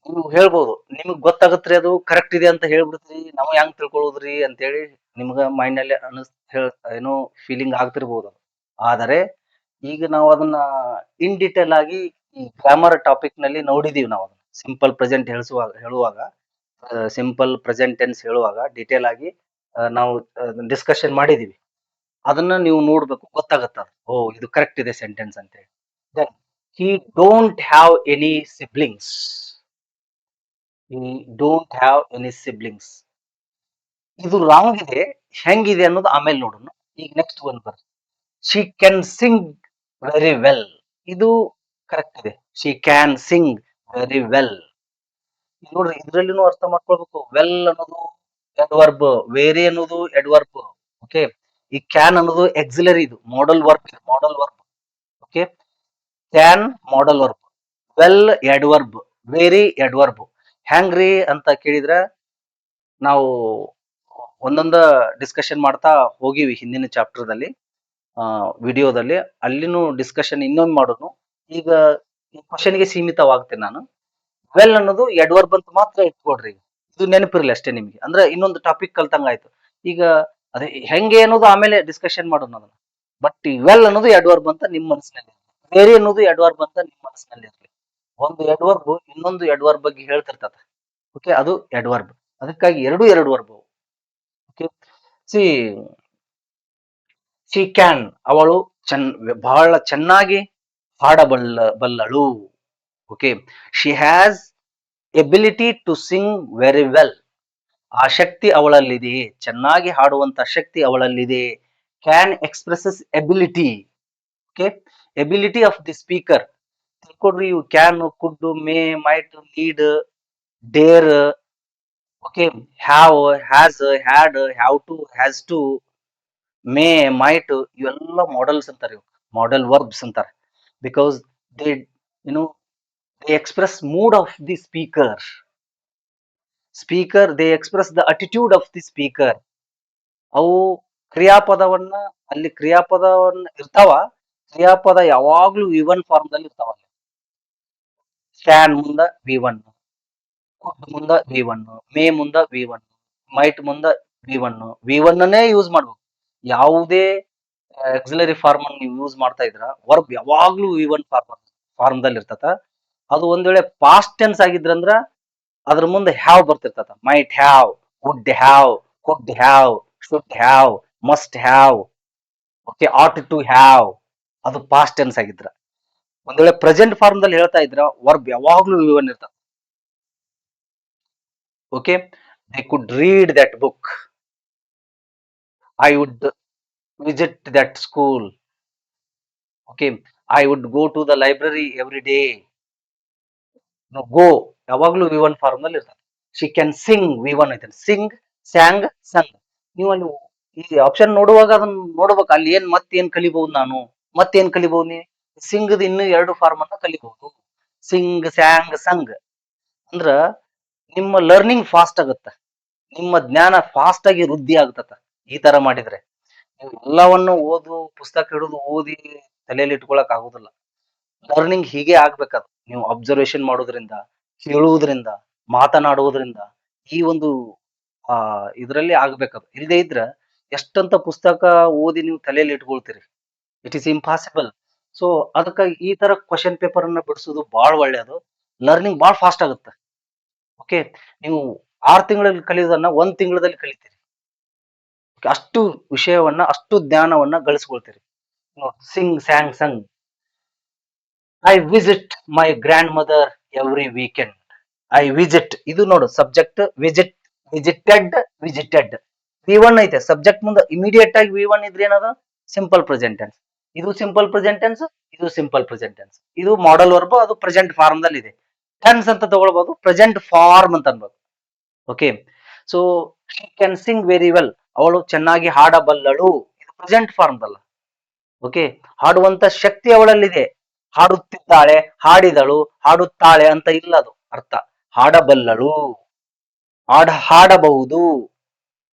ನೀವು ಹೇಳ್ಬೋದು, ನಿಮಗ್ ಗೊತ್ತಾಗತ್ರಿ ಅದು ಕರೆಕ್ಟ್ ಇದೆ ಅಂತ ಹೇಳ್ಬಿಡ್ತೀರಿ, ನಾವು ಹೆಂಗ್ ತಿಳ್ಕೊಳ್ಳೋದ್ರಿ ಅಂತೇಳಿ ನಿಮ್ಗ ಮೈಂಡ್ ನಲ್ಲಿ ಏನೋ ಫೀಲಿಂಗ್ ಆಗ್ತಿರ್ಬೋದು. ಆದರೆ ಈಗ ನಾವು ಅದನ್ನ ಇನ್ ಡೀಟೇಲ್ ಆಗಿ ಈ ಗ್ರಾಮರ್ ಟಾಪಿಕ್ ನಲ್ಲಿ ನೋಡಿದೀವಿ. ನಾವು ಅದನ್ನ ಸಿಂಪಲ್ ಪ್ರೆಸೆಂಟ್ ಹೇಳುವಾಗ ಸಿಂಪಲ್ ಪ್ರೆಸೆಂಟ್ ಟೆನ್ಸ್ ಹೇಳುವಾಗ ಡೀಟೇಲ್ ಆಗಿ ನಾವು ಡಿಸ್ಕಷನ್ ಮಾಡಿದೀವಿ. ಅದನ್ನ ನೀವು ನೋಡ್ಬೇಕು, ಗೊತ್ತಾಗತ್ತ. ಓ, ಇದು ಕರೆಕ್ಟ್ ಇದೆ ಸೆಂಟೆನ್ಸ್ ಅಂತ ಹೇಳಿ. Then, he don't have any siblings. He don't have any siblings. ಇದು ರಾಂಗ್ ಇದೆ. ಹೆಂಗಿದೆ ಅನ್ನೋದು ಆಮೇಲೆ ನೋಡೋಣ. ಈಗ ನೆಕ್ಸ್ಟ್ ಒನ್ ಬರ್ರಿ. She can sing very well. ಇದು ಕರೆಕ್ಟ್ ಇದೆ. She can sing very well. ನೋಡ್ರಿ, ಇದ್ರಲ್ಲಿನೂ ಅರ್ಥ ಮಾಡ್ಕೊಳ್ಬೇಕು. ವೆಲ್ ಅನ್ನೋದು ಎಡ್ವರ್ಬ್, ವೇರಿ ಅನ್ನೋದು ಎಡ್ವರ್ಬ್. ಓಕೆ. ಈ ಕ್ಯಾನ್ ಅನ್ನೋದು ಎಕ್ಸಿಲರಿ, ಇದು modal verb, modal verb. Okay. Can modal verb, well adverb, very adverb. ಹ್ಯಾಂಗ್ರಿ ಅಂತ ಕೇಳಿದ್ರ ನಾವು ಒಂದೊಂದ ಡಿಸ್ಕಷನ್ ಮಾಡ್ತಾ ಹೋಗಿವಿ ಹಿಂದಿನ ಚಾಪ್ಟರ್ದಲ್ಲಿ, ವಿಡಿಯೋದಲ್ಲಿ. ಅಲ್ಲಿನೂ ಡಿಸ್ಕಷನ್ ಇನ್ನೊಮ್ಮೆ ಮಾಡೋನು. ಈಗ ಈ ಕ್ವಶನ್ಗೆ ಸೀಮಿತವಾಗ್ತೇನೆ ನಾನು. ವೆಲ್ ಅನ್ನೋದು ಎಡ್ವರ್ಬ್ ಅಂತ ಮಾತ್ರ ಇಟ್ಕೊಡ್ರಿ. ಇದು ನೆನಪಿರ್ಲಿ ಅಷ್ಟೇ ನಿಮ್ಗೆ. ಅಂದ್ರೆ ಇನ್ನೊಂದು ಟಾಪಿಕ್ ಕಲ್ತಂಗ ಆಯ್ತು. ಈಗ ಅದೇ ಹೆಂಗೆ ಅನ್ನೋದು ಆಮೇಲೆ ಡಿಸ್ಕಷನ್ ಮಾಡೋಣ ಅದನ್ನ. ಬಟ್ ಈ ವೆಲ್ ಅನ್ನೋದು ಎಡ್ವರ್ಬ್ ಅಂತ ನಿಮ್ಮ ಮನಸ್ಸಿನಲ್ಲಿ, ವೇರಿ ಅನ್ನೋದು ಎಡ್ವರ್ಬ್ ಅಂತ ನಿಮ್ಮ ಮನಸ್ಸಿನಲ್ಲಿ ಇರ್ಲಿ. ಒಂದು ಎಡ್ವರ್ಬ್ ಇನ್ನೊಂದು ಎಡ್ವರ್ಬ್ ಬಗ್ಗೆ ಹೇಳ್ತಿರ್ತದ. ಓಕೆ. ಅದು ಎಡ್ವರ್ಬ್. ಅದಕ್ಕಾಗಿ ಎರಡು verb. Okay. See she can, ಅವಳು ಬಹಳ ಚೆನ್ನಾಗಿ ಬಲ್ಲಳು. Okay. She has ability to sing very well. ಆ ಶಕ್ತಿ ಅವಳಲ್ಲಿದೆ, ಚೆನ್ನಾಗಿ ಹಾಡುವಂತ ಶಕ್ತಿ ಅವಳಲ್ಲಿದೆ. Can expresses ability. Okay. Ability of the speaker. ತಿಳ್ಕೊಡ್ರಿ, ಇವು can, could, may, might, need, dare, okay, have, has, had, have to, has to, may, might, ಇವೆಲ್ಲ ಮಾಡೆಲ್ಸ್ ಅಂತಾರೆ, ಮಾಡೆಲ್ ವರ್ಬ್ಸ್ ಅಂತಾರೆ. Because they you know they express mood of the speaker. They express the attitude of the speaker. ಅವು ಕ್ರಿಯಾಪದವನ್ನ, ಅಲ್ಲಿ ಕ್ರಿಯಾಪದವನ್ನ ಇರ್ತಾವ. ಕ್ರಿಯಾಪದ ಯಾವಾಗ್ಲೂ V one form ದಲ್ಲಿ ಇರ್ತಾವ. ಸ್ಟ್ಯಾನ್ ಮುಂದ ವಿ1, ಕುಡ್ ಮುಂದ ವಿ1, ಮೇ ಮುಂದ ವಿ1, ಮೈಟ್ ಮುಂದ ವಿ1, ವಿ1ನೇ ಯೂಸ್ ಮಾಡ್ಬೇಕು. ಯಾವುದೇ ಆಕ್ಸಿಲರಿ ಫಾರ್ಮ್ ಅನ್ನು ನೀವು ಯೂಸ್ ಮಾಡ್ತಾ ಇದ್ರ ವರ್ಬ್ ಯಾವಾಗ್ಲೂ ವಿ1 ಫಾರ್ಮ್ ದಲ್ಲಿ ಇರ್ತತ. ಅದು ಒಂದ್ ವೇಳೆ ಪಾಸ್ಟ್ ಟೆನ್ಸ್ ಆಗಿದ್ರಂದ್ರ ಅದ್ರ ಮುಂದೆ ಹ್ಯಾವ್ ಬರ್ತಿರ್ತತ. Might have, would have, could have, should have, must have, okay, ought to have. ಅದು ಪಾಸ್ಟ್ ಟೆನ್ಸ್ ಆಗಿದ್ರ. ಒಂದ್ ವೇಳೆ ಪ್ರೆಸೆಂಟ್ ಫಾರ್ಮ್ ದಲ್ಲಿ ಹೇಳ್ತಾ ಇದ್ರ ವರ್ಬ್ ಯಾವಾಗ್ಲೂ ವಿ1 ಇರ್ತದೆ. Okay, they could read that book. I would visit that school. Okay, I would go to the library every day. Go ಯಾವಾಗ್ಲೂ ವಿ1 ಫಾರ್ಮ್ ನಲ್ಲಿ ಇರ್ತದೆ. ಶಿ ಕ್ಯಾನ್ ಸಿಂಗ್, ವಿ1 ಐತೆ. ಸಿಂಗ್, ಸ್ಯಾಂಗ್, ಸಂಗ್. ನೀವು ಅಲ್ಲಿ ಈ ಆಪ್ಷನ್ ನೋಡುವಾಗ ಅದನ್ನ ನೋಡ್ಬೇಕು, ಅಲ್ಲಿ ಏನ್ ಮತ್ತೇನ್ ಕಲಿಬಹುದು ನಾನು, ಮತ್ತೇನ್ ಕಲಿಬಹುದು ನೀ. ಸಿಂಗ್ ಇನ್ನು 2 ಫಾರ್ಮ್ ಅನ್ನ ಕಲಿಬಹುದು. ಸಿಂಗ್, ಸ್ಯಾಂಗ್, ಸಂಗ್. ಅಂದ್ರ ನಿಮ್ಮ ಲರ್ನಿಂಗ್ ಫಾಸ್ಟ್ ಆಗುತ್ತ, ನಿಮ್ಮ ಜ್ಞಾನ ಫಾಸ್ಟ್ ಆಗಿ ವೃದ್ಧಿ ಆಗ್ತತ ಈ ತರ ಮಾಡಿದ್ರೆ. ನೀವು ಎಲ್ಲವನ್ನು ಪುಸ್ತಕ ಹಿಡಿದು ಓದಿ ತಲೆಯಲ್ಲಿ ಇಟ್ಕೊಳಕ್ ಆಗುದಿಲ್ಲ. ಲರ್ನಿಂಗ್ ಹೀಗೆ ಆಗ್ಬೇಕದು. ನೀವು ಅಬ್ಸರ್ವೇಷನ್ ಮಾಡೋದ್ರಿಂದ, ಕೇಳುವುದರಿಂದ, ಮಾತನಾಡುವುದರಿಂದ, ಈ ಒಂದು ಇದರಲ್ಲಿ ಆಗ್ಬೇಕದು. ಇಲ್ಲದೆ ಇದ್ರ ಎಷ್ಟಂತ ಪುಸ್ತಕ ಓದಿ ನೀವು ತಲೆಯಲ್ಲಿ ಇಟ್ಕೊಳ್ತೀರಿ, ಇಟ್ ಈಸ್ ಇಂಪಾಸಿಬಲ್. ಸೊ ಅದಕ್ಕ ಈ ತರ ಕ್ವಶನ್ ಪೇಪರ್ ಅನ್ನ ಬಿಡಿಸೋದು ಬಹಳ ಒಳ್ಳೆಯದು. ಲರ್ನಿಂಗ್ ಬಹಳ ಫಾಸ್ಟ್ ಆಗುತ್ತೆ. ಓಕೆ, ನೀವು 6 ತಿಂಗಳಲ್ಲಿ ಕಲಿಯೋದನ್ನ 1 ತಿಂಗಳಲ್ಲಿ ಕಲಿತೀರಿ. ಅಷ್ಟು ವಿಷಯವನ್ನ, ಅಷ್ಟು ಜ್ಞಾನವನ್ನ ಗಳಿಸ್ಕೊಳ್ತೀರಿ. ನೋಡಿ, sing, sang, sung. I visit my grandmother every weekend. I visit, ಇದು ನೋಡು subject. Visit, visited, visited. V one ಐತೆ ಸಬ್ಜೆಕ್ಟ್ ಮುಂದೆ. ಇಮಿಡಿಯೇಟ್ ಆಗಿ ವಿ1 ಇದ್ರೆ ಏನದ ಸಿಂಪಲ್ ಪ್ರೆಸೆಂಟ್ ಟೆನ್ಸ್. ಇದು ಸಿಂಪಲ್ ಪ್ರೆಸೆಂಟ್ ಟೆನ್ಸ್, ಇದು ಸಿಂಪಲ್ ಪ್ರೆಸೆಂಟ್ ಟೆನ್ಸ್. ಇದು ಮಾಡಲ್ ವರ್ಬ್, ಅದು ಪ್ರೆಸೆಂಟ್ ಫಾರ್ಮ್ ದಲ್ಲಿ ಇದೆ. ಟೆನ್ಸ್ ಅಂತ ತಗೊಳ್ಬಹುದು, ಪ್ರೆಸೆಂಟ್ ಫಾರ್ಮ್ ಅಂತ ಅನ್ಬೋದು. Okay, so she can sing very well. ಅವಳು ಚೆನ್ನಾಗಿ ಹಾಡಬಲ್ಲಳು. ಇದು ಪ್ರೆಸೆಂಟ್ ಫಾರ್ಮ್ ಅಲ್ಲ. ಓಕೆ, ಹಾಡುವಂತ ಶಕ್ತಿ ಅವಳಲ್ಲಿದೆ. ಹಾಡುತ್ತಿದ್ದಾಳೆ, ಹಾಡಿದಳು, ಹಾಡುತ್ತಾಳೆ ಅಂತ ಇಲ್ಲ ಅದು ಅರ್ಥ. ಹಾಡಬಲ್ಲಳು, ಹಾಡಬಹುದು,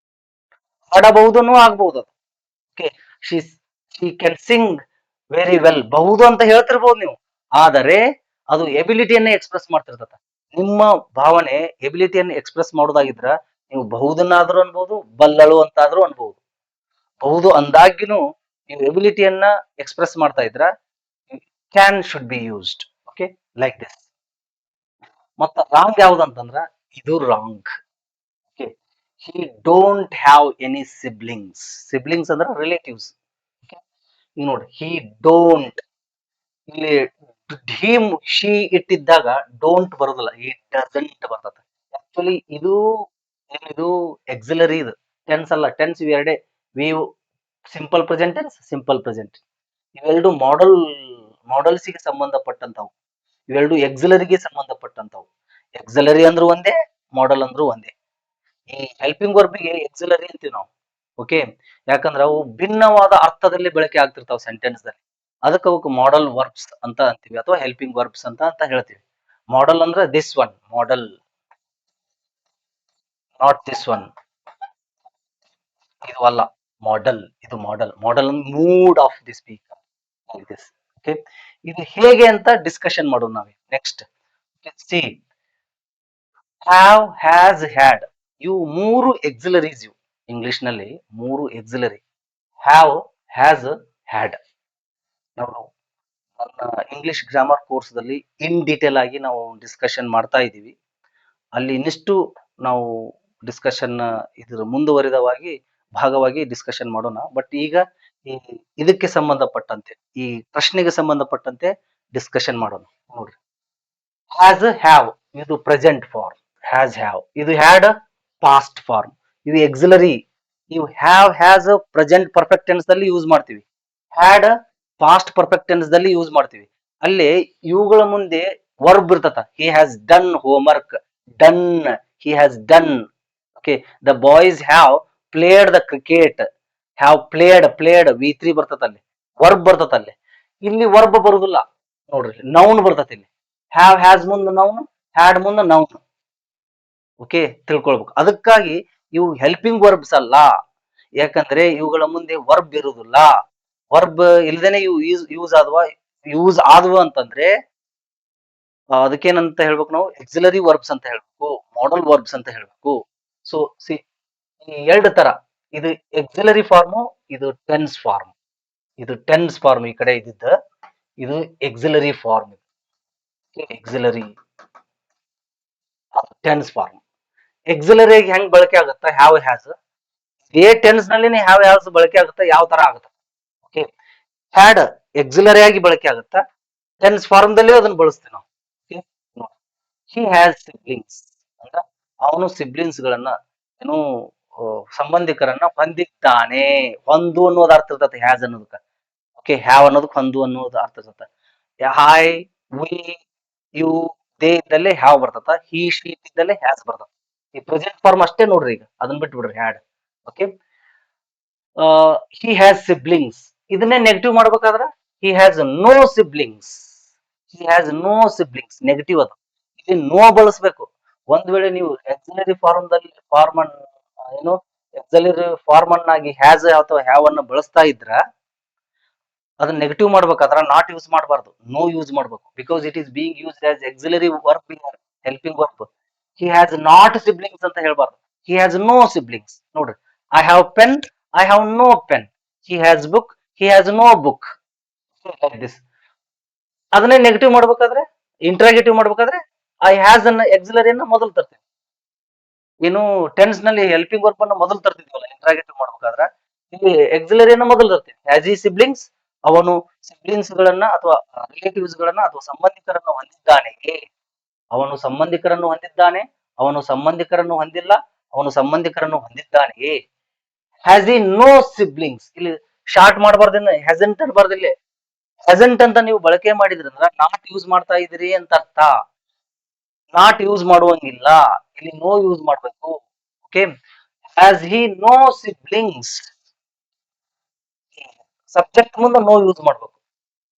ಹಾಡಬಹುದನ್ನು ಆಗ್ಬಹುದು ಅದು. Okay, she can sing very well. ಬಹುದು ಅಂತ ಹೇಳ್ತಿರ್ಬೋದು ನೀವು, ಆದರೆ ಅದು ಎಬಿಲಿಟಿಯನ್ನೇ ಎಕ್ಸ್ಪ್ರೆಸ್ ಮಾಡ್ತಿರ್ತದ. ನಿಮ್ಮ ಭಾವನೆ ಎಬಿಲಿಟಿಯನ್ನು ಎಕ್ಸ್ಪ್ರೆಸ್ ಮಾಡೋದಾಗಿದ್ರ ನೀವು ಬಹುದನ್ನಾದ್ರೂ ಅನ್ಬಹುದು, ಬಲ್ಲಳು ಅಂತಾದ್ರೂ ಅನ್ಬಹುದು. ಬಹುದು ಅಂದಾಗಿನೂ ನೀವು ಎಬಿಲಿಟಿಯನ್ನ ಎಕ್ಸ್ಪ್ರೆಸ್ ಮಾಡ್ತಾ ಇದ್ರ can should be used. Okay, like this. ಮತ್ತ ರಾಂಗ್ ಯಾವ್ದಂತಂದ್ರ ಇದು wrong. Okay, he don't have any siblings. Siblings ಅಂದ್ರ ರಿಲೇಟಿವ್ಸ್. ಓಕೆ, ಈಗ ನೋಡಿ, ಹಿ ಡೋಂಟ್, ಇಲ್ಲಿ ಹಿ, ಶಿ ಇಟ್ಟಿದ್ದಾಗ ಡೋಂಟ್ ಬರೋದಿಲ್ಲ, ಈ ಡಸಂಟ್ ಬರ್ತದೆ. ಆಕ್ಚುಲಿ ಇದು ಏನಿದು ಎಕ್ಸಿಲರಿ, ಇದು ಟೆನ್ಸ್ ಅಲ್ಲ. ಟೆನ್ಸ್ ಇವೆರಡೆ, V simple present tense, simple present. ಇವೆರಡು ಮಾಡೆಲ್ಸ್ಗೆ ಸಂಬಂಧಪಟ್ಟಂತವು. ಇವೆರಡು ಎಕ್ಸಿಲರಿಗೆ ಸಂಬಂಧಪಟ್ಟಂತವು. ಎಕ್ಸಿಲರಿ ಅಂದ್ರೂ ಒಂದೇ, ಮಾಡೆಲ್ ಅಂದ್ರೂ ಒಂದೇ. ಈ ಹೆಲ್ಪಿಂಗ್ ವರ್ಬ್ಗೆ ಎಕ್ಸಿಲರಿ ಅಂತೀವಿ ನಾವು. ಓಕೆ, ಯಾಕಂದ್ರೆ ಅವು ಭಿನ್ನವಾದ ಅರ್ಥದಲ್ಲಿ ಬಳಕೆ ಆಗ್ತಿರ್ತಾವ ಸೆಂಟೆನ್ಸ್ ದಲ್ಲಿ. ಅದಕ್ಕೆ ಅವಕ್ಕೆ ಮಾಡೆಲ್ ವರ್ಬ್ಸ್ ಅಂತ ಅಂತೀವಿ, ಅಥವಾ ಹೆಲ್ಪಿಂಗ್ ವರ್ಬ್ಸ್ ಅಂತ ಹೇಳ್ತೀವಿ. ಮಾಡೆಲ್ ಅಂದ್ರೆ this one, model, not this one. ಇದು ಅಲ್ಲ ಮಾಡೆಲ್, ಇದು model. Model mood of the speaker, like this. Okay, ಇದು ಹೇಗೆ ಅಂತ ಡಿಸ್ಕಷನ್ ಮಾಡೋಣ ನಾವೇ next. C, have, has, had, ಇವು 3 ಎಕ್ಸಿಲರೀಸ್. ಇವು ಇಂಗ್ಲಿಷ್ ನಲ್ಲಿ 3 ಎಕ್ಸಿಲರಿ: ಹ್ಯಾವ್, ಹ್ಯಾಸ್, ಹ್ಯಾಡ್. ನಾವು ನನ್ನ ಇಂಗ್ಲಿಷ್ ಗ್ರಾಮರ್ ಕೋರ್ಸ್ ದಲ್ಲಿ ಇನ್ ಡೀಟೇಲ್ ಆಗಿ ನಾವು ಡಿಸ್ಕಷನ್ ಮಾಡ್ತಾ ಇದ್ದೀವಿ. ಅಲ್ಲಿ ಇನ್ನಿಷ್ಟು ನಾವು ಡಿಸ್ಕಷನ್ ಇದ್ರ ಮುಂದುವರಿದವಾಗಿ ಭಾಗವಾಗಿ ಡಿಸ್ಕಷನ್ ಮಾಡೋಣ. ಬಟ್ ಈಗ ಈ ಇದಕ್ಕೆ ಸಂಬಂಧಪಟ್ಟಂತೆ, ಈ ಪ್ರಶ್ನೆಗೆ ಸಂಬಂಧಪಟ್ಟಂತೆ ಡಿಸ್ಕಷನ್ ಮಾಡೋಣ. ನೋಡ್ರಿ, ಹ್ಯಾಸ್, ಹ್ಯಾವ್ ಇದು ಪ್ರೆಸೆಂಟ್ ಫಾರ್ಮ್. ಹ್ಯಾಸ್, ಹ್ಯಾವ್ ಇದು ಹ್ಯಾಡ್ ಪಾಸ್ಟ್ ಫಾರ್ಮ್. ಇದು ಎಕ್ಸಿಲರಿ. ನೀವು have, has present perfect tense ದಲ್ಲಿ ಯೂಸ್ ಮಾಡ್ತೀವಿ. ಹ್ಯಾಡ್ ಪಾಸ್ಟ್ ಪರ್ಫೆಕ್ಟ್ ಟೆನ್ಸ್ ದಲ್ಲಿ ಯೂಸ್ ಮಾಡ್ತೀವಿ. ಅಲ್ಲಿ ಇವುಗಳ ಮುಂದೆ ವರ್ಬ್ ಇರ್ತತ. He has done homework, done, he has done. Okay, the boys have played the cricket. have played V3 ಬರ್ತದಲ್ಲಿ, verb ಬರ್ತದಲ್ಲಿ. ಇಲ್ಲಿ ವರ್ಬ್ ಬರುದಿಲ್ಲ ನೋಡ್ರಿ, ನೌನ್ ಬರ್ತತಿ ಇಲ್ಲಿ. ಹ್ಯಾವ್ ಹ್ಯಾಸ್ ಮುಂದ ನೌನ್, ಹ್ಯಾಡ್ ಮುಂದ ನೌನ್. ಓಕೆ, ತಿಳ್ಕೊಳ್ಬೇಕು. ಅದಕ್ಕಾಗಿ ಇವು ಹೆಲ್ಪಿಂಗ್ ವರ್ಬ್ಸ್ ಅಲ್ಲ, ಯಾಕಂದ್ರೆ ಇವುಗಳ ಮುಂದೆ ವರ್ಬ್ ಇರುವುದಿಲ್ಲ. ವರ್ಬ್ ಇಲ್ದೇನೆ ಇವು ಯೂಸ್ ಆದ್ವು ಅಂತಂದ್ರೆ ಅದಕ್ಕೇನಂತ ಹೇಳ್ಬೇಕು ನಾವು, ಎಕ್ಸಿಲರಿ ವರ್ಬ್ಸ್ ಅಂತ ಹೇಳ್ಬೇಕು, ಮಾಡಲ್ ವರ್ಬ್ಸ್ ಅಂತ ಹೇಳ್ಬೇಕು. ಸೊ ಸಿ, ಈ ಎರಡು ತರ, ಇದು ಎಕ್ಸಿಲರಿ ಫಾರ್ಮು, ಇದು ಟೆನ್ಸ್ ಫಾರ್ಮ್. ಇದು ಟೆನ್ಸ್ ಫಾರ್ಮ್ ಈ ಕಡೆ ಇದ್ದಿದ್ದ, ಇದು auxiliary form. Auxiliary tense form. Auxiliary ಹೆಂಗ್ ಬಳಕೆ ಆಗುತ್ತಾ, ಹ್ಯಾವ್ ಹ್ಯಾಸ್, ಇದೇ ಟೆನ್ಸ್ ನಲ್ಲಿ ಹ್ಯಾವ್ ಹ್ಯಾಸ್ ಬಳಕೆ ಆಗುತ್ತಾ, ಯಾವ ತರ ಆಗುತ್ತೆ. ಓಕೆ, ಹ್ಯಾಡ್ ಎಕ್ಸಿಲರಿ ಆಗಿ ಬಳಕೆ ಆಗುತ್ತಾ, ಟೆನ್ಸ್ ಫಾರ್ಮ್ ದಲ್ಲಿ ಅದನ್ನ ಬಳಸ್ತೀವಿ ನಾವು. ಹಿ ಹ್ಯಾಸ್ ಸಿಬ್ಲಿಂಗ್ಸ್ ಅಂತ, ಅವನು ಸಿಬ್ಲಿಂಗ್ಸ್ ಗಳನ್ನ ಏನು ಸಂಬಂಧಿಕರನ್ನ ಹೊಂದಿದ್ದಾನೆ. ಹೊಂದು ಅನ್ನೋದು ಅರ್ಥ ಇರ್ತದೆ ಹ್ಯಾಸ್ ಅನ್ನೋದಕ್ಕ. ಓಕೆ, ಹ್ಯಾವ್ ಅನ್ನೋದಕ್ಕೆ ಹೊಂದು ಅನ್ನೋದು ಅರ್ಥ ಇರ್ತದೆ. ಹಾಯ್, ವಿ, ಯು, ದೇ ಇದ್ದಲ್ಲೇ ಹ್ಯಾವ್ ಬರ್ತದ, ಹಿ ಶಿ ಇದ್ದಲ್ಲೇ ಹ್ಯಾಸ್ ಬರ್ತದ. ಈ ಪ್ರೆಸೆಂಟ್ ಫಾರ್ಮ್ ಅಷ್ಟೇ ನೋಡ್ರಿ, ಈಗ ಅದನ್ನ ಬಿಟ್ಟು ಬಿಡ್ರಿ had. Okay, he has siblings, ಇದನ್ನೇ ನೆಗೆಟಿವ್ ಮಾಡ್ಬೇಕಾದ್ರ he has no siblings. He has no siblings negative ಅದು, ಇಲ್ಲಿ ನೋ ಬಳಸಬೇಕು. ಒಂದ್ ವೇಳೆ ನೀವು ಎಕ್ಸಿಲರಿ ಫಾರ್ಮ್ ಏನು ಎಕ್ಸಿಲರಿ ಫಾರ್ಮ್ ಅನ್ನಾಗಿ ಹ್ಯಾಸ್ ಅಥವಾ ಹ್ಯಾವ್ ಅನ್ನ ಬಳಸ್ತಾ ಇದ್ರ ಅದನ್ನ ನೆಗೆಟಿವ್ ಮಾಡ್ಬೇಕಾದ್ರ ನಾಟ್ ಯೂಸ್ ಮಾಡಬಾರ್ದು, ನೋ ಯೂಸ್ ಮಾಡ್ಬೇಕು. Because it is being used as auxiliary verb, helping verb. He has not siblings ಅಂತ ಹೇಳ್ಬಾರ್ದು, ಹಿ ಹ್ಯಾಸ್ ನೋ ಸಿಬ್ಲಿಂಗ್ಸ್. ನೋಡ್ರಿ, I have pen, I have no pen. He has book, he has no book. Like this. ಅದನ್ನೇ negative ಮಾಡ್ಬೇಕಾದ್ರೆ, interrogative ಮಾಡ್ಬೇಕಾದ್ರೆ I has ಅನ್ನ ಎಕ್ಸಿಲರಿಯನ್ನ ಮೊದಲು ತರ್ತೀವಿ. ಏನು ಟೆನ್ಸ್ ನಲ್ಲಿ ಹೆಲ್ಪಿಂಗ್ ವರ್ಬ್ ಅನ್ನ ಮೊದಲು ತರ್ತಿದ್ವಲ್ಲ ಇಂಟ್ರಾಗೇಟಿವ್ ಮಾಡ್ಬೇಕಾದ್ರೆ, ಇಲ್ಲಿ ಎಕ್ಸಿಲರಿಯನ್ನ ಮೊದಲು ತರ್ತೀವಿ. ಹ್ಯಾಸ್ ಈ ಸಿಬ್ಲಿಂಗ್ಸ್, ಅವನು ಸಿಬ್ಲಿಂಗ್ಸ್ ಗಳನ್ನ ಅಥವಾ ರಿಲೇಟಿವ್ಸ್ ಗಳನ್ನ ಅಥವಾ ಸಂಬಂಧಿಕರನ್ನು ಹೊಂದಿದ್ದಾನೆಯೇ. ಅವನು ಸಂಬಂಧಿಕರನ್ನು ಹೊಂದಿದ್ದಾನೆ, ಅವನು ಸಂಬಂಧಿಕರನ್ನು ಹೊಂದಿಲ್ಲ, ಅವನು ಸಂಬಂಧಿಕರನ್ನು ಹೊಂದಿದ್ದಾನೆಯೇ. ಹ್ಯಾಸ್ ಈ ನೋ ಸಿಬ್ಲಿಂಗ್ಸ್, ಇಲ್ಲಿ ಶಾರ್ಟ್ ಮಾಡಬಾರ್ದಿಲ್ಲ, ಹ್ಯಾಸೆಂಟ್ ಅನ್ಬಾರ್ದಿಲ್ಲ. ಹ್ಯಾಸೆಂಟ್ ಅಂತ ನೀವು ಬಳಕೆ ಮಾಡಿದ್ರಂದ್ರ ನಾಟ್ ಯೂಸ್ ಮಾಡ್ತಾ ಇದ್ರಿ ಅಂತ ಅರ್ಥ. ನಾಟ್ ಯೂಸ್ ಮಾಡುವಂಗಿಲ್ಲ, ಇಲ್ಲಿ ನೋ ಯೂಸ್ ಮಾಡ್ಬೇಕು. Okay, has he no siblings, subject ಮುಂದೆ ನೋ ಯೂಸ್ ಮಾಡ್ಬೇಕು.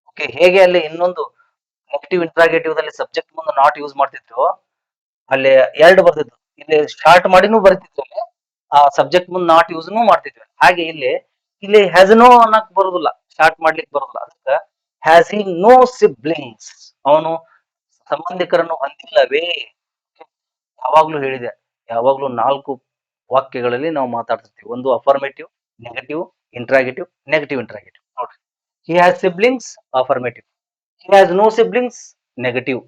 ಓಕೆ, ಹೇಗೆ ಅಲ್ಲಿ ಇನ್ನೊಂದು ನೆಗೆಟಿವ್ ಇಂಟ್ರಾಗೇಟಿವ್ ದಲ್ಲಿ ಸಬ್ಜೆಕ್ಟ್ ಮುಂದೆ ನಾಟ್ ಯೂಸ್ ಮಾಡ್ತಿದ್ರು, ಅಲ್ಲಿ ಎರಡು ಬರ್ತಿದ್ವು, ಇಲ್ಲಿ ಸ್ಟಾರ್ಟ್ ಮಾಡಿನೂ ಬರ್ತಿದ್ವಿ, ಅಲ್ಲಿ ಆ ಸಬ್ಜೆಕ್ಟ್ ಮುಂದೆ ನಾಟ್ ಯೂಸ್ ಮಾಡ್ತಿದ್ವಿ. ಹಾಗೆ ಇಲ್ಲಿ ಹ್ಯಾಸ್ ನೋ ಅನ್ನಕ್ ಬರುದಿಲ್ಲ, ಸ್ಟಾರ್ಟ್ ಮಾಡ್ಲಿಕ್ಕೆ ಬರುದಿಲ್ಲ. ಅದಕ್ಕೆ ಹ್ಯಾಸ್ ಹಿ ನೋ ಸಿಬ್ಲಿಂಗ್ಸ್, ಅವನು ಸಂಬಂಧಿಕರನ್ನು ಹೊಂದಿಲ್ಲವೇ. ಯಾವಾಗ್ಲೂ ಹೇಳಿದೆ, ಯಾವಾಗ್ಲೂ 4 ವಾಕ್ಯಗಳಲ್ಲಿ ನಾವು ಮಾತಾಡ್ತಿರ್ತೀವಿ. ಒಂದು affirmative, negative, interrogative, negative interrogative. ನೋಡ್ರಿ, he has siblings, affirmative. He has no siblings, negative.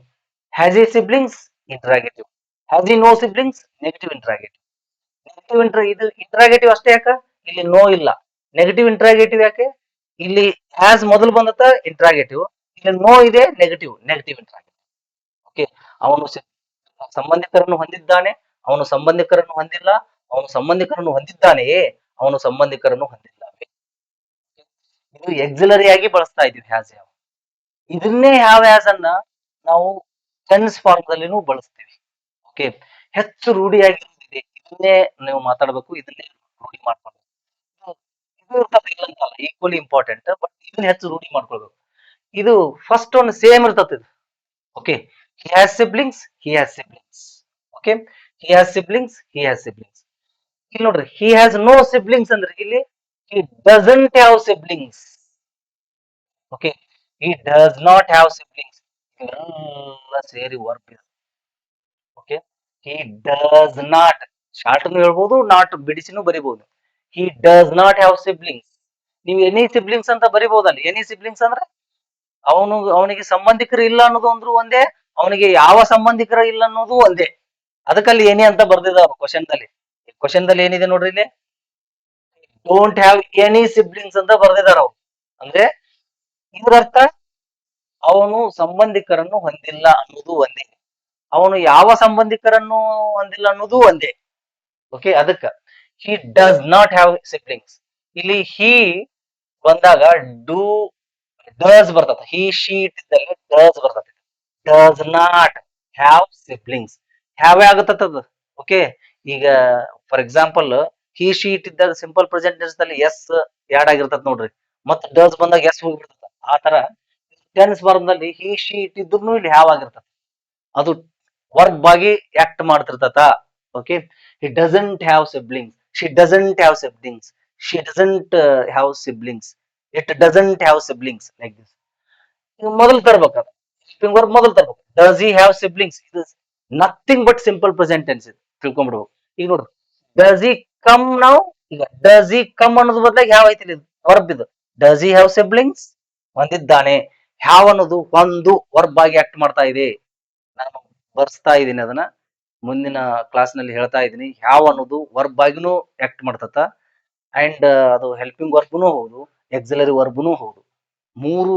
Has he siblings, interrogative. Has he no siblings, negative interrogative. ಇದು ಇಂಟ್ರಾಗೇಟಿವ್ ಅಷ್ಟೇ ಯಾಕ, ಇಲ್ಲಿ ನೋ ಇಲ್ಲ. ನೆಗೆಟಿವ್ ಇಂಟ್ರಾಗೇಟಿವ್ ಯಾಕೆ, ಇಲ್ಲಿ ಹ್ಯಾಸ್ ಮೊದಲು ಬಂದತ್ತ ಇಂಟ್ರಾಗೇಟಿವ್, ಇಲ್ಲಿ ನೋ ಇದೆ, ನೆಗೆಟಿವ್ ಇಂಟ್ರಾಗೇಟಿವ್. ಓಕೆ, ಅವನು ಸಂಬಂಧಿಕರನ್ನು ಹೊಂದಿದ್ದಾನೆ, ಅವನು ಸಂಬಂಧಿಕರನ್ನು ಹೊಂದಿಲ್ಲ, ಅವನು ಸಂಬಂಧಿಕರನ್ನು ಹೊಂದಿದ್ದಾನೆಯೇ, ಅವನು ಸಂಬಂಧಿಕರನ್ನು ಹೊಂದಿಲ್ಲವೇ. ಇದು ಎಕ್ಸಿಲರಿ ಆಗಿ ಬಳಸ್ತಾ ಇದೀವಿ ಹ್ಯಾಸ್ ಯಾವ. ಇದನ್ನೇ ಹ್ಯಾವ್ ಹ್ಯಾಸ್ ಅನ್ನ ನಾವು ಟೆನ್ಸ್ ಫಾರ್ಮ್ ದಲ್ಲಿನೂ ಬಳಸ್ತೀವಿ. ಓಕೆ, ಹೆಚ್ಚು ರೂಢಿಯಾಗಿರುತ್ತದೆ, ಇದನ್ನೇ ನೀವು ಮಾತಾಡಬೇಕು, ಇದನ್ನೇ ರೂಢಿ ಮಾಡ್ಕೊಳ್ಬೇಕು. ಇದು ಇರ್ತದೆ ಇಲ್ಲ ಅಂತಲ್ಲ, ಈಕ್ವಲಿ ಇಂಪಾರ್ಟೆಂಟ್, ಬಟ್ ಇದನ್ನ ಹೆಚ್ಚು ರೂಢಿ ಮಾಡ್ಕೊಳ್ಬೇಕು. ಇದು ಫಸ್ಟ್ ಒಂದು ಸೇಮ್ ಇರ್ತದೆ ಇದು. Okay, he has siblings, he has siblings. Okay, he has siblings, he has siblings. ಇಲ್ಲಿ ನೋಡ್ರಿ, he has no siblings ಅಂದ್ರೆ ಇಲ್ಲಿ he doesn't have siblings. Okay, he does not have siblings. ಎಲ್ಲ ಸೇರಿ ವರ್ಕ್ ಇದೆ. Okay, he does not, short ಅನ್ನು ಹೇಳ್ಬೋದು, not ಬಿಡಿಸಿನೂ ಬರಿಬಹುದು. he does not have siblings. ನೀವು ಎನಿ ಸಿಬ್ಲಿಂಗ್ಸ್ ಅಂತ ಬರಿಬಹುದಲ್ಲ. ಎನಿ ಸಿಬ್ಲಿಂಗ್ಸ್ ಅಂದ್ರೆ ಅವನಿಗೆ ಸಂಬಂಧಿಕರು ಇಲ್ಲ ಅನ್ನೋದು ಅಂದ್ರೂ ಒಂದೇ, ಅವನಿಗೆ ಯಾವ ಸಂಬಂಧಿಕರ ಇಲ್ಲ ಅನ್ನೋದು ಒಂದೇ. ಅದಕ್ಕಲ್ಲಿ ಏನಿ ಅಂತ ಬರ್ದಿದ್ದಾರೆ ಕ್ವಶನ್ ದಲ್ಲಿ ಏನಿದೆ ನೋಡ್ರಿ, ಇಲ್ಲಿ ಡೋಂಟ್ ಹ್ಯಾವ್ ಎನಿ ಸಿಬ್ಲಿಂಗ್ಸ್ ಅಂತ ಬರ್ದಿದ್ದಾರೆ ಅವ್ರು. ಅಂದ್ರೆ ಇದ್ರ ಅರ್ಥ ಅವನು ಸಂಬಂಧಿಕರನ್ನು ಹೊಂದಿಲ್ಲ ಅನ್ನೋದು ಒಂದೇ, ಅವನು ಯಾವ ಸಂಬಂಧಿಕರನ್ನು ಹೊಂದಿಲ್ಲ ಅನ್ನೋದು ಒಂದೇ. ಓಕೆ, ಅದಕ್ಕ he does not have siblings. ಇಲ್ಲಿ ಹಿ ಬಂದಾಗ ಡಸ್ ಬರ್ತದೆ, ಹಿ ಶಿ ಇಟ್ಟಿದ್ದಲ್ಲಿ ಡಸ್ ಬರ್ತದೆ. Does not have siblings. ಹ್ಯಾವೇ ಆಗತ್ತದ. ಓಕೆ, ಈಗ ಫಾರ್ ಎಕ್ಸಾಂಪಲ್ ಹಿ ಶೀಟ್ ಇದ್ದಾಗ ಸಿಂಪಲ್ ಪ್ರೆಸೆಂಟ್ ಟೆನ್ಸ್ ದಲ್ಲಿ ಎಸ್ ಯಾಡ್ ಆಗಿರ್ತದ ನೋಡ್ರಿ, ಮತ್ತ ಡಸ್ ಬಂದಾಗ ಎಸ್ ಹೋಗ್ಬಿಡ್ತದ. ಆ ತರ ಟೆನ್ಸ್ ನಲ್ಲಿ ಹಿ ಶೀಟ್ ಇದ್ರು ಇಲ್ಲಿ ಹ್ಯಾವ್ ಆಗಿರ್ತದ, ಅದು ವರ್ಬ್ ಆಗಿ ಆಕ್ಟ್ ಮಾಡ್ತಿರ್ತತ. Okay, he doesn't have siblings, she doesn't have siblings, she doesn't have siblings, it doesn't have siblings, like this. ಮೊದಲು ತರ್ಬೇಕು, ಮೊದಲು ತರ್ಬೇಕು. ಡಸ್ ಹಿ ಹ್ಯಾವ್ ಸಿಬ್ಲಿಂಗ್ಸ್, ಇದು nothing but simple present tense ಇದು, ತಿಳ್ಕೊಂಡ್ಬಿಡ್ಬೇಕು. ಈಗ ನೋಡ್ರಿ, ಡಸ್ ಹಿ ಕಮ್ ನಾವು, ಈಗ ಡಸ್ ಹಿ ಕಮ್ ಅನ್ನೋದು ಬದಲಾಗಿ ಹ್ಯಾವ್ ಐತಿ ಇದು ವರ್ಬ್, ಇದು ಡಸ್ ಹಿ ಹ್ಯಾವ್ ಸಿಬ್ಲಿಂಗ್ಸ್, ಹೊಂದಿದ್ದಾನೆ. ಹ್ಯಾವ್ ಅನ್ನೋದು ಒಂದು ವರ್ಬ್ ಆಗಿ ಆಕ್ಟ್ ಮಾಡ್ತಾ ಇದೆ. ನಾನು ಬರ್ಸ್ತಾ ಇದ್ದೀನಿ ಅದನ್ನ, ಮುಂದಿನ ಕ್ಲಾಸ್ ನಲ್ಲಿ ಹೇಳ್ತಾ ಇದ್ದೀನಿ. ಹ್ಯಾವ್ ಅನ್ನೋದು ವರ್ಬ್ ಆಗಿನೂ ಆಕ್ಟ್ ಮಾಡ್ತತ, ಅಂಡ್ ಅದು ಹೆಲ್ಪಿಂಗ್ ವರ್ಬ್ನು ಹೌದು, ಎಕ್ಸಿಲರಿ ವರ್ಬ್ನು ಹೌದು. ಮೂರು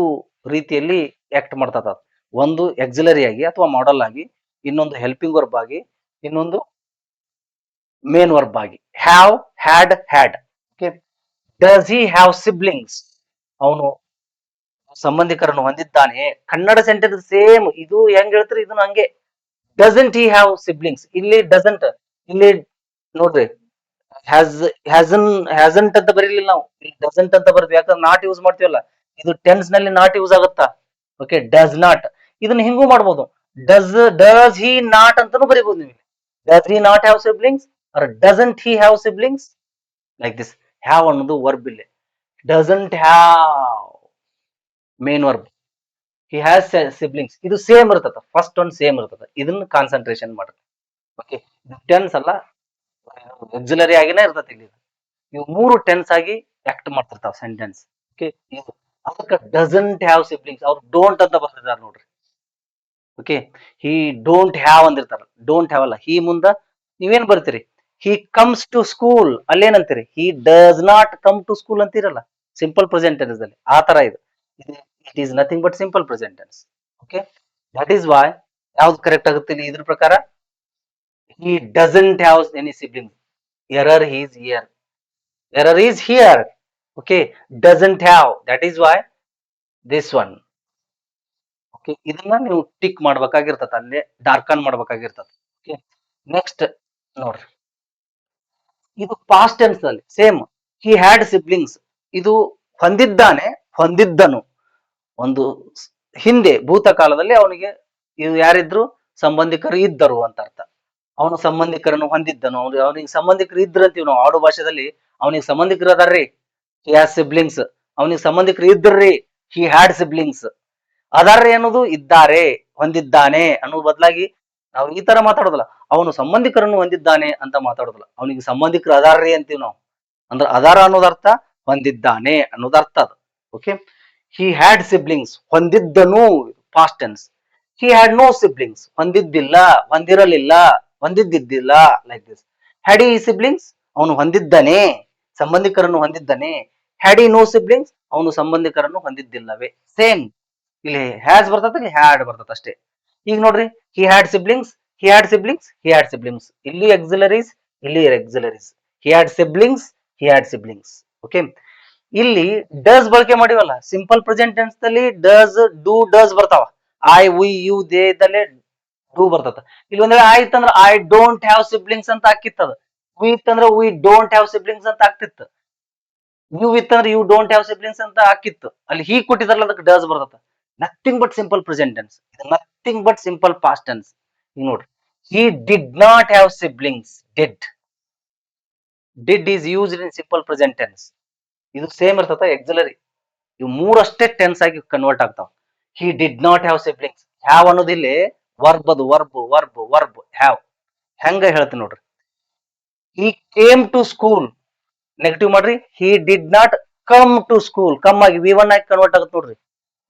ರೀತಿಯಲ್ಲಿ ಆಕ್ಟ್ ಮಾಡ್ತದ. ಒಂದು ಎಕ್ಸಿಲರಿ ಆಗಿ ಅಥವಾ ಮಾಡಲ್ ಆಗಿ, ಇನ್ನೊಂದು ಹೆಲ್ಪಿಂಗ್ ವರ್ಬ್ ಆಗಿ, ಇನ್ನೊಂದು ಮೇನ್ ವರ್ಬ್ ಆಗಿ. Have, had, had. Okay, does he have siblings, ಅವನು ಸಂಬಂಧಿಕರನ್ನು ಹೊಂದಿದ್ದಾನೆ. ಕನ್ನಡ ಸೆಂಟೆನ್ಸ್ ಸೇಮ್, ಇದು ಹೆಂಗ್ ಹೇಳ್ತಾರೆ ಇದನ್ನು ಹಂಗೆ. ಡಸಂಟ್ ಹಿ ಹ್ಯಾವ್ ಸಿಬ್ಲಿಂಗ್ಸ್, ಇಲ್ಲಿ ಡಸಂಟ್, ಇಲ್ಲಿ ನೋಡ್ರಿ ಹ್ಯಾಸಂಟ್ ಅಂತ ಬರೀಲಿಲ್ಲ ನಾವು, ಇಲ್ಲಿ ಡಸಂಟ್ ಅಂತ ಬರ್ತೀವಿ. ಯಾಕಂದ್ರೆ ನಾಟ್ ಯೂಸ್ ಮಾಡ್ತೀವಲ್ಲ, ಇದು ಟೆನ್ಸ್ ನಲ್ಲಿ ನಾಟ್ ಯೂಸ್ ಆಗುತ್ತಾ. ಓಕೆ, ಡಸ್ ನಾಟ್, ಇದನ್ನ ಹಿಂಗೂ ಮಾಡ್ಬೋದು. ಡಸ್ ಹಿ ನಾಟ್ ಅಂತಾನು ಬರೀಬಹುದು ನೀವು. Does he not have siblings or doesn't he have siblings, like this. Have ಅನ್ನೋದು ವರ್ಬ್ ಇಲ್ಲಿ. Doesn't have main verb, he has siblings, ಇದು ಸೇಮ್ ಇರ್ತದ. ಫಸ್ಟ್ ಒಂದು ಸೇಮ್ ಇರ್ತದ, ಇದನ್ನ ಕಾನ್ಸಂಟ್ರೇಷನ್ ಮಾಡ್ರಿ. ಓಕೆ, ಟೆನ್ಸ್ ಅಲ್ಲ, ಎಕ್ಸಿಲರಿ ಆಗಿನೇ ಇರ್ತದೆ ಇಲ್ಲಿ. ಇವು ಮೂರು ಟೆನ್ಸ್ ಆಗಿ ಆಕ್ಟ್ ಮಾಡ್ತಿರ್ತಾವ ಸೆಂಟೆನ್ಸ್. ಓಕೆ, ಅದಕ್ಕೆ ಡಸಂಟ್ ಹ್ಯಾವ್ ಸಿಬ್ಲಿಂಗ್ಸ್, ಅವ್ರು ಡೋಂಟ್ ಅಂತ ಬರ್ತಿದ್ದಾರೆ ನೋಡ್ರಿ. ಓಕೆ, ಹಿ ಡೋಂಟ್ ಹ್ಯಾವ್ ಅಂದಿರ್ತಾರ, ಡೋಂಟ್ ಹ್ಯಾವ್ ಅಲ್ಲ. ಹಿ ಮುಂದ ನೀವೇನ್ ಬರ್ತೀರಿ, ಹಿ ಕಮ್ಸ್ ಟು ಸ್ಕೂಲ್, ಅಲ್ಲೇನಂತೀರಿ, he does not come to school ಅಂತೀರಲ್ಲ ಸಿಂಪಲ್ ಪ್ರೆಸೆಂಟ್ ಟೆನ್ಸ್ ಅಲ್ಲಿ. ಆ ತರ ಇದು, it is nothing but simple present tense. Okay, that is why ಯಾವ್ದು ಕರೆಕ್ಟ್ ಆಗುತ್ತೆ ಇಲ್ಲಿ ಇದ್ರ ಪ್ರಕಾರ, he doesn't have any siblings. Error is here. Error is here. Okay, doesn't have. That is why this one. Okay, ಇದನ್ನ ನೀವು tick ಮಾಡ್ಬೇಕಾಗಿರ್ತದ, ಅಲ್ಲೇ darken ಮಾಡ್ಬೇಕಾಗಿರ್ತದ. Okay, next ನೋಡ್ರಿ, ಇದು ಪಾಸ್ಟ್ ಟೆನ್ಸ್ ಅಲ್ಲಿ ಸೇಮ್. ಹಿ ಹ್ಯಾಡ್ ಸಿಬ್ಲಿಂಗ್ಸ್, ಇದು ಹೊಂದಿದ್ದಾನೆ, ಹೊಂದಿದ್ದನು. ಒಂದು ಹಿಂದೆ ಭೂತಕಾಲದಲ್ಲಿ ಅವನಿಗೆ ಇದು ಯಾರಿದ್ರು, ಸಂಬಂಧಿಕರು ಇದ್ದರು ಅಂತ ಅರ್ಥ. ಅವನು ಸಂಬಂಧಿಕರನ್ನು ಹೊಂದಿದ್ದನು, ಅವನಿಗೆ ಸಂಬಂಧಿಕರು ಇದ್ರು ಅಂತೀವಿ ನಾವು ಆಡು ಭಾಷೆದಲ್ಲಿ. ಅವನಿಗೆ ಸಂಬಂಧಿಕರು ಅದಾರ್ರಿ, ಹಿ ಹ್ಯಾಸ್ ಸಿಬ್ಲಿಂಗ್ಸ್. ಅವನಿಗೆ ಸಂಬಂಧಿಕರು ಇದ್ರಿ, ಹಿ ಹ್ಯಾಡ್ ಸಿಬ್ಲಿಂಗ್ಸ್. ಅದಾರ್ರಿ ಅನ್ನೋದು ಇದ್ದಾರೆ, ಹೊಂದಿದ್ದಾನೆ ಅನ್ನೋ ಬದಲಾಗಿ ನಾವು ಈ ತರ ಮಾತಾಡೋದಿಲ್ಲ. ಅವನು ಸಂಬಂಧಿಕರನ್ನು ಹೊಂದಿದ್ದಾನೆ ಅಂತ ಮಾತಾಡೋದಿಲ್ಲ, ಅವನಿಗೆ ಸಂಬಂಧಿಕರು ಅದಾರ್ರಿ ಅಂತೀವಿ ನಾವು. ಅಂದ್ರೆ ಅದಾರ ಅನ್ನೋದ ಅರ್ಥ, ಹೊಂದಿದ್ದಾನೆ ಅನ್ನೋದ ಅರ್ಥ ಅದು. ಓಕೆ, ಹಿ ಹ್ಯಾಡ್ ಸಿಬ್ಲಿಂಗ್ಸ್, ಹೊಂದಿದ್ದನು past tense. He had no siblings, ಹೊಂದಿದ್ದಿಲ್ಲ, ಹೊಂದಿರಲಿಲ್ಲ, ಹೊಂದಿದ್ದಿದ್ದಿಲ್ಲ, like this. Had he siblings, ಅವನು ಹೊಂದಿದ್ದನೆ, ಸಂಬಂಧಿಕರನ್ನು ಹೊಂದಿದ್ದನೆ. ಹ್ಯಾಡ್ ಹಿ ನೋ ಸಿಬ್ಲಿಂಗ್ಸ್, ಅವನು ಸಂಬಂಧಿಕರನ್ನು ಹೊಂದಿದ್ದಿಲ್ಲವೇ. ಸೇಮ್ ಇಲ್ಲಿ ಹ್ಯಾಸ್ ಬರ್ತದ, ಇಲ್ಲಿ ಹ್ಯಾಡ್ ಬರ್ತದ ಅಷ್ಟೇ. ಈಗ ನೋಡ್ರಿ, he had siblings, he had siblings, he had siblings. ಇಲ್ಲಿ ಎಕ್ಸಿಲರೀಸ್, ಇಲ್ಲಿ auxiliaries. He had siblings, he had siblings. Okay, ಇಲ್ಲಿ ಡಸ್ ಬಳಕೆ ಮಾಡಿವಲ್ಲ ಸಿಂಪಲ್ ಪ್ರೆಸೆಂಟ್ ಟೆನ್ಸ್ ದಲ್ಲಿ, ಡಸ್, ಡೂ, ಡಸ್ ಬರ್ತಾವ. ಐ, ವಿ, ಯು, ದೇ ಇದ್ದಲ್ಲೇ ಡೂ ಬರ್ತದ. ಇಲ್ಲಿ ಒಂದ್ ವೇಳೆ ಆಯ್ತಂದ್ರ ಐ ಡೋಂಟ್ ಹ್ಯಾವ್ ಸಿಬ್ಲಿಂಗ್ಸ್ ಅಂತ ಹಾಕಿತ್ತದ. ವಿ ಇತ್ತಂದ್ರ ವಿ ಡೋಂಟ್ ಹ್ಯಾವ್ ಸಿಬ್ಲಿಂಗ್ಸ್ ಅಂತ ಆಗ್ತಿತ್ತು. ಯು ಇತ್ತಂದ್ರ ಯು ಡೋಂಟ್ ಹ್ಯಾವ್ ಸಿಬ್ಲಿಂಗ್ಸ್ ಅಂತ ಹಾಕಿತ್ತು. ಅಲ್ಲಿ ಹೀ ಕೊಟ್ಟಿದಾರಲ್ಲ, ಅದಕ್ಕೆ ಡಸ್ ಬರ್ತದ. Nothing but simple present tense, nothing but simple past tense. ಈಗ ನೋಡ್ರಿ, he did not have siblings, did is used in simple present tense. ಇದು ಸೇಮ್ ಇರ್ತದ ಎಕ್ಸಿಲರಿ. ಇವು ಮೂರಷ್ಟೇ ಟೆನ್ಸ್ ಆಗಿ ಕನ್ವರ್ಟ್ ಆಗ್ತಾವ. He did not have siblings, have ಅನ್ನೋದಿಲ್ಲಿ verb, ಅದು ವರ್ಬ್, ವರ್ಬ್, ವರ್ಬ್ ಹ್ಯಾವ್. ಹೆಂಗ ಹೇಳ್ತೀನಿ ನೋಡ್ರಿ, he came to school, negative ಮಾಡ್ರಿ, he did not come to school. Come ಆಗಿ ವಿ1 ಆಗಿ ಕನ್ವರ್ಟ್ ಆಗುತ್ತೆ ನೋಡ್ರಿ.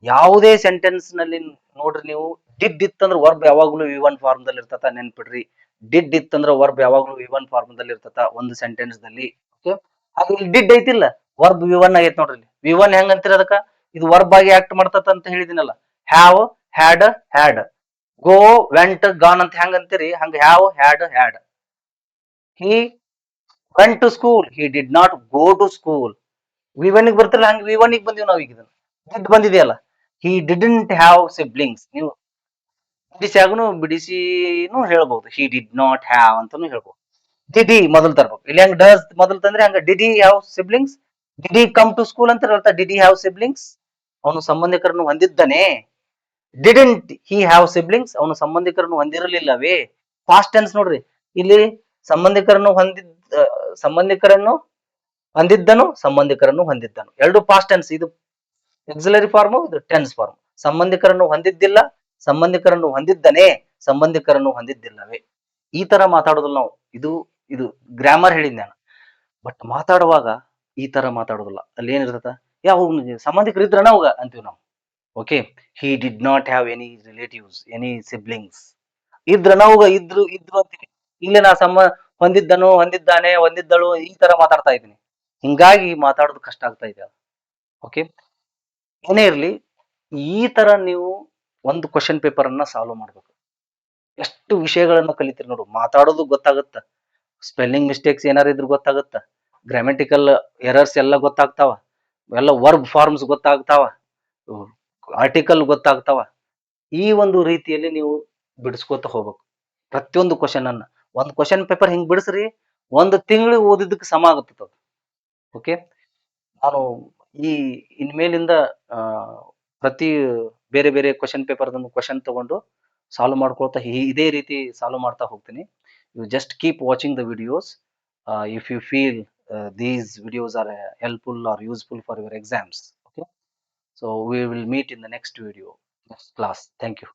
ಯಾವುದೇ ಸೆಂಟೆನ್ಸ್ ನಲ್ಲಿ ನೋಡ್ರಿ ನೀವು, ಡಿಡ್ ಇತ್ತಂದ್ರ ವರ್ಬ್ ಯಾವಾಗ್ಲೂ ವಿ1 ಫಾರ್ಮ್ ದಲ್ಲಿ ಇರ್ತತ, ನೆನ್ಪಿಡ್ರಿ. ಡಿಡ್ ಇತ್ತಂದ್ರ ವರ್ಬ್ ಯಾವಾಗ್ಲೂ ವಿ1 ಫಾರ್ಮ್ ದಲ್ಲಿ ಇರ್ತತ ಒಂದು ಸೆಂಟೆನ್ಸ್ ದಲ್ಲಿ. ಓಕೆ, ಹಾಗೆ ಇಲ್ಲಿ ಡಿಡ್ ಐತಿಲ್ಲ, ವರ್ಬ್ ವಿ1 ಆಗೈತೆ ನೋಡ್ರಿ. ವಿ1 ಹೆಂಗ್ ಅಂತೀರ ಅದಕ್ಕ, ಇದು ವರ್ಬ್ ಆಗಿ ಆಕ್ಟ್ ಮಾಡ್ತತ ಅಂತ ಹೇಳಿದಿನಲ್ಲ. Have, had, had. Go, went, gone ಅಂತ ಹೆಂಗ್ ಅಂತೀರಿ, ಹಂಗ have, had, had. He went to school, he did not go to school. ವಿ1 ಗೆ ಬರ್ತಿರಲ್ಲ, ಹಂಗ ವಿ1 ಗೆ ಬಂದಿವಿ ನಾವ್ ಈಗ. ಡಿಡ್ ಬಂದಿದೆಯಲ್ಲ, ಹಿ ಡಿಡಂಟ್ ಹ್ಯಾವ್ ಸಿಬ್ಲಿಂಗ್ಸ್. ನೀವು ಬಿಡಿಸಿಯಾಗನು ಬಿಡಿಸಿನೂ ಹೇಳ್ಬಹುದು. ಹಿ ಡಿಡ್ ನಾಟ್ ಹ್ಯಾವ್ ಅಂತಾನು ಹೇಳ್ಬಹುದು. ಡಿಡ್ ಹಿ ಮೊದಲು ತರ್ಬೇಕು. ಇಲ್ಲಿ ಹಂಗ ಡಸ್ ಮೊದಲು ತಂದ್ರೆ ಹಂಗ did he have siblings, did he come to school ಅಂತ ಹೇಳ್ತಾ ಡಿಡ್ ಹಿ ಹ್ಯಾವ್ ಸಿಬ್ಲಿಂಗ್ಸ್, ಅವನು ಸಂಬಂಧಿಕರನ್ನು ಹೊಂದಿದ್ದಾನೆ. ಡಿಡೆಂಟ್ ಹಿ ಹ್ಯಾವ್ ಸಿಬ್ಲಿಂಗ್ಸ್, ಅವನು ಸಂಬಂಧಿಕರನ್ನು ಹೊಂದಿರಲಿಲ್ಲವೇ. ಪಾಸ್ಟ್ ಟೆನ್ಸ್ ನೋಡ್ರಿ, ಇಲ್ಲಿ ಸಂಬಂಧಿಕರನ್ನು ಸಂಬಂಧಿಕರನ್ನು ಹೊಂದಿದ್ದನು ಎರಡು ಪಾಸ್ಟ್ ಟೆನ್ಸ್. ಇದು ಎಕ್ಸಿಲರಿ ಫಾರ್ಮ್, ಇದು ಟೆನ್ಸ್ ಫಾರ್ಮ್. ಸಂಬಂಧಿಕರನ್ನು ಹೊಂದಿದ್ದಿಲ್ಲ, ಸಂಬಂಧಿಕರನ್ನು ಹೊಂದಿದ್ದನೆ, ಸಂಬಂಧಿಕರನ್ನು ಹೊಂದಿದ್ದಿಲ್ಲವೇ. ಈ ತರ ಮಾತಾಡೋದಿಲ್ಲ ನಾವು. ಇದು ಇದು ಗ್ರಾಮರ್ ಹೇಳಿದ್ ನಾನು. ಬಟ್ ಮಾತಾಡುವಾಗ ಈ ತರ ಮಾತಾಡೋದಿಲ್ಲ. ಅಲ್ಲಿ ಏನಿರ್ತದ, ಯಾವ ಸಂಬಂಧಿಕರು ಇದ್ರನ ಅವಾಗ ಅಂತೀವಿ ನಾವು. Okay, he did not have any relatives, any siblings. ಇದ್ರನ ಅವಾಗ ಇದ್ರು ಅಂತೀವಿ. ಇಲ್ಲಿ ನಾ ಹೊಂದಿದ್ದನು, ಹೊಂದಿದ್ದಾನೆ, ಹೊಂದಿದ್ದಳು, ಈ ತರ ಮಾತಾಡ್ತಾ ಇದ್ದೀನಿ. ಹಿಂಗಾಗಿ ಮಾತಾಡೋದು ಕಷ್ಟ ಆಗ್ತಾ ಇದೆ. ಓಕೆ, ಏನೇ ಇರ್ಲಿ, ಈ ತರ ನೀವು ಒಂದು ಕ್ವಶನ್ ಪೇಪರ್ ಅನ್ನ ಸಾಲ್ವ್ ಮಾಡ್ಬೇಕು. ಎಷ್ಟು ವಿಷಯಗಳನ್ನ ಕಲಿತೀರಿ ನೋಡು. ಮಾತಾಡೋದು ಗೊತ್ತಾಗುತ್ತ, ಸ್ಪೆಲ್ಲಿಂಗ್ ಮಿಸ್ಟೇಕ್ಸ್ ಏನಾರ ಇದ್ರು ಗೊತ್ತಾಗುತ್ತ, ಗ್ರಾಮೆಟಿಕಲ್ ಎರರ್ಸ್ ಎಲ್ಲ ಗೊತ್ತಾಗ್ತಾವ, ಎಲ್ಲ ವರ್ಬ್ ಫಾರ್ಮ್ಸ್ ಗೊತ್ತಾಗ್ತಾವ, ಆರ್ಟಿಕಲ್ ಗೊತ್ತಾಗ್ತಾವ. ಈ ಒಂದು ರೀತಿಯಲ್ಲಿ ನೀವು ಬಿಡಿಸ್ಕೋತ ಹೋಗ್ಬೇಕು ಪ್ರತಿಯೊಂದು ಕ್ವಶನ್ ಅನ್ನ. ಒಂದು ಕ್ವಶನ್ ಪೇಪರ್ ಹಿಂಗ್ ಬಿಡಿಸ್ರಿ, ಒಂದು ತಿಂಗಳಿಗೆ ಓದಿದ್ದಕ್ಕೆ ಸಮ ಆಗುತ್ತ. ಓಕೆ, ನಾನು ಈ ಇನ್ಮೇಲಿಂದ ಪ್ರತಿ ಬೇರೆ ಬೇರೆ ಕ್ವಶನ್ ಪೇಪರ್ ಕ್ವಶನ್ ತಗೊಂಡು ಸಾಲ್ವ್ ಮಾಡ್ಕೊಳ್ತಾ ಇದೇ ರೀತಿ ಸಾಲ್ವ್ ಮಾಡ್ತಾ ಹೋಗ್ತೀನಿ. You just keep watching the videos if you feel these videos are helpful or useful for your exams. Okay, so we will meet in the next video, next class. Thank you.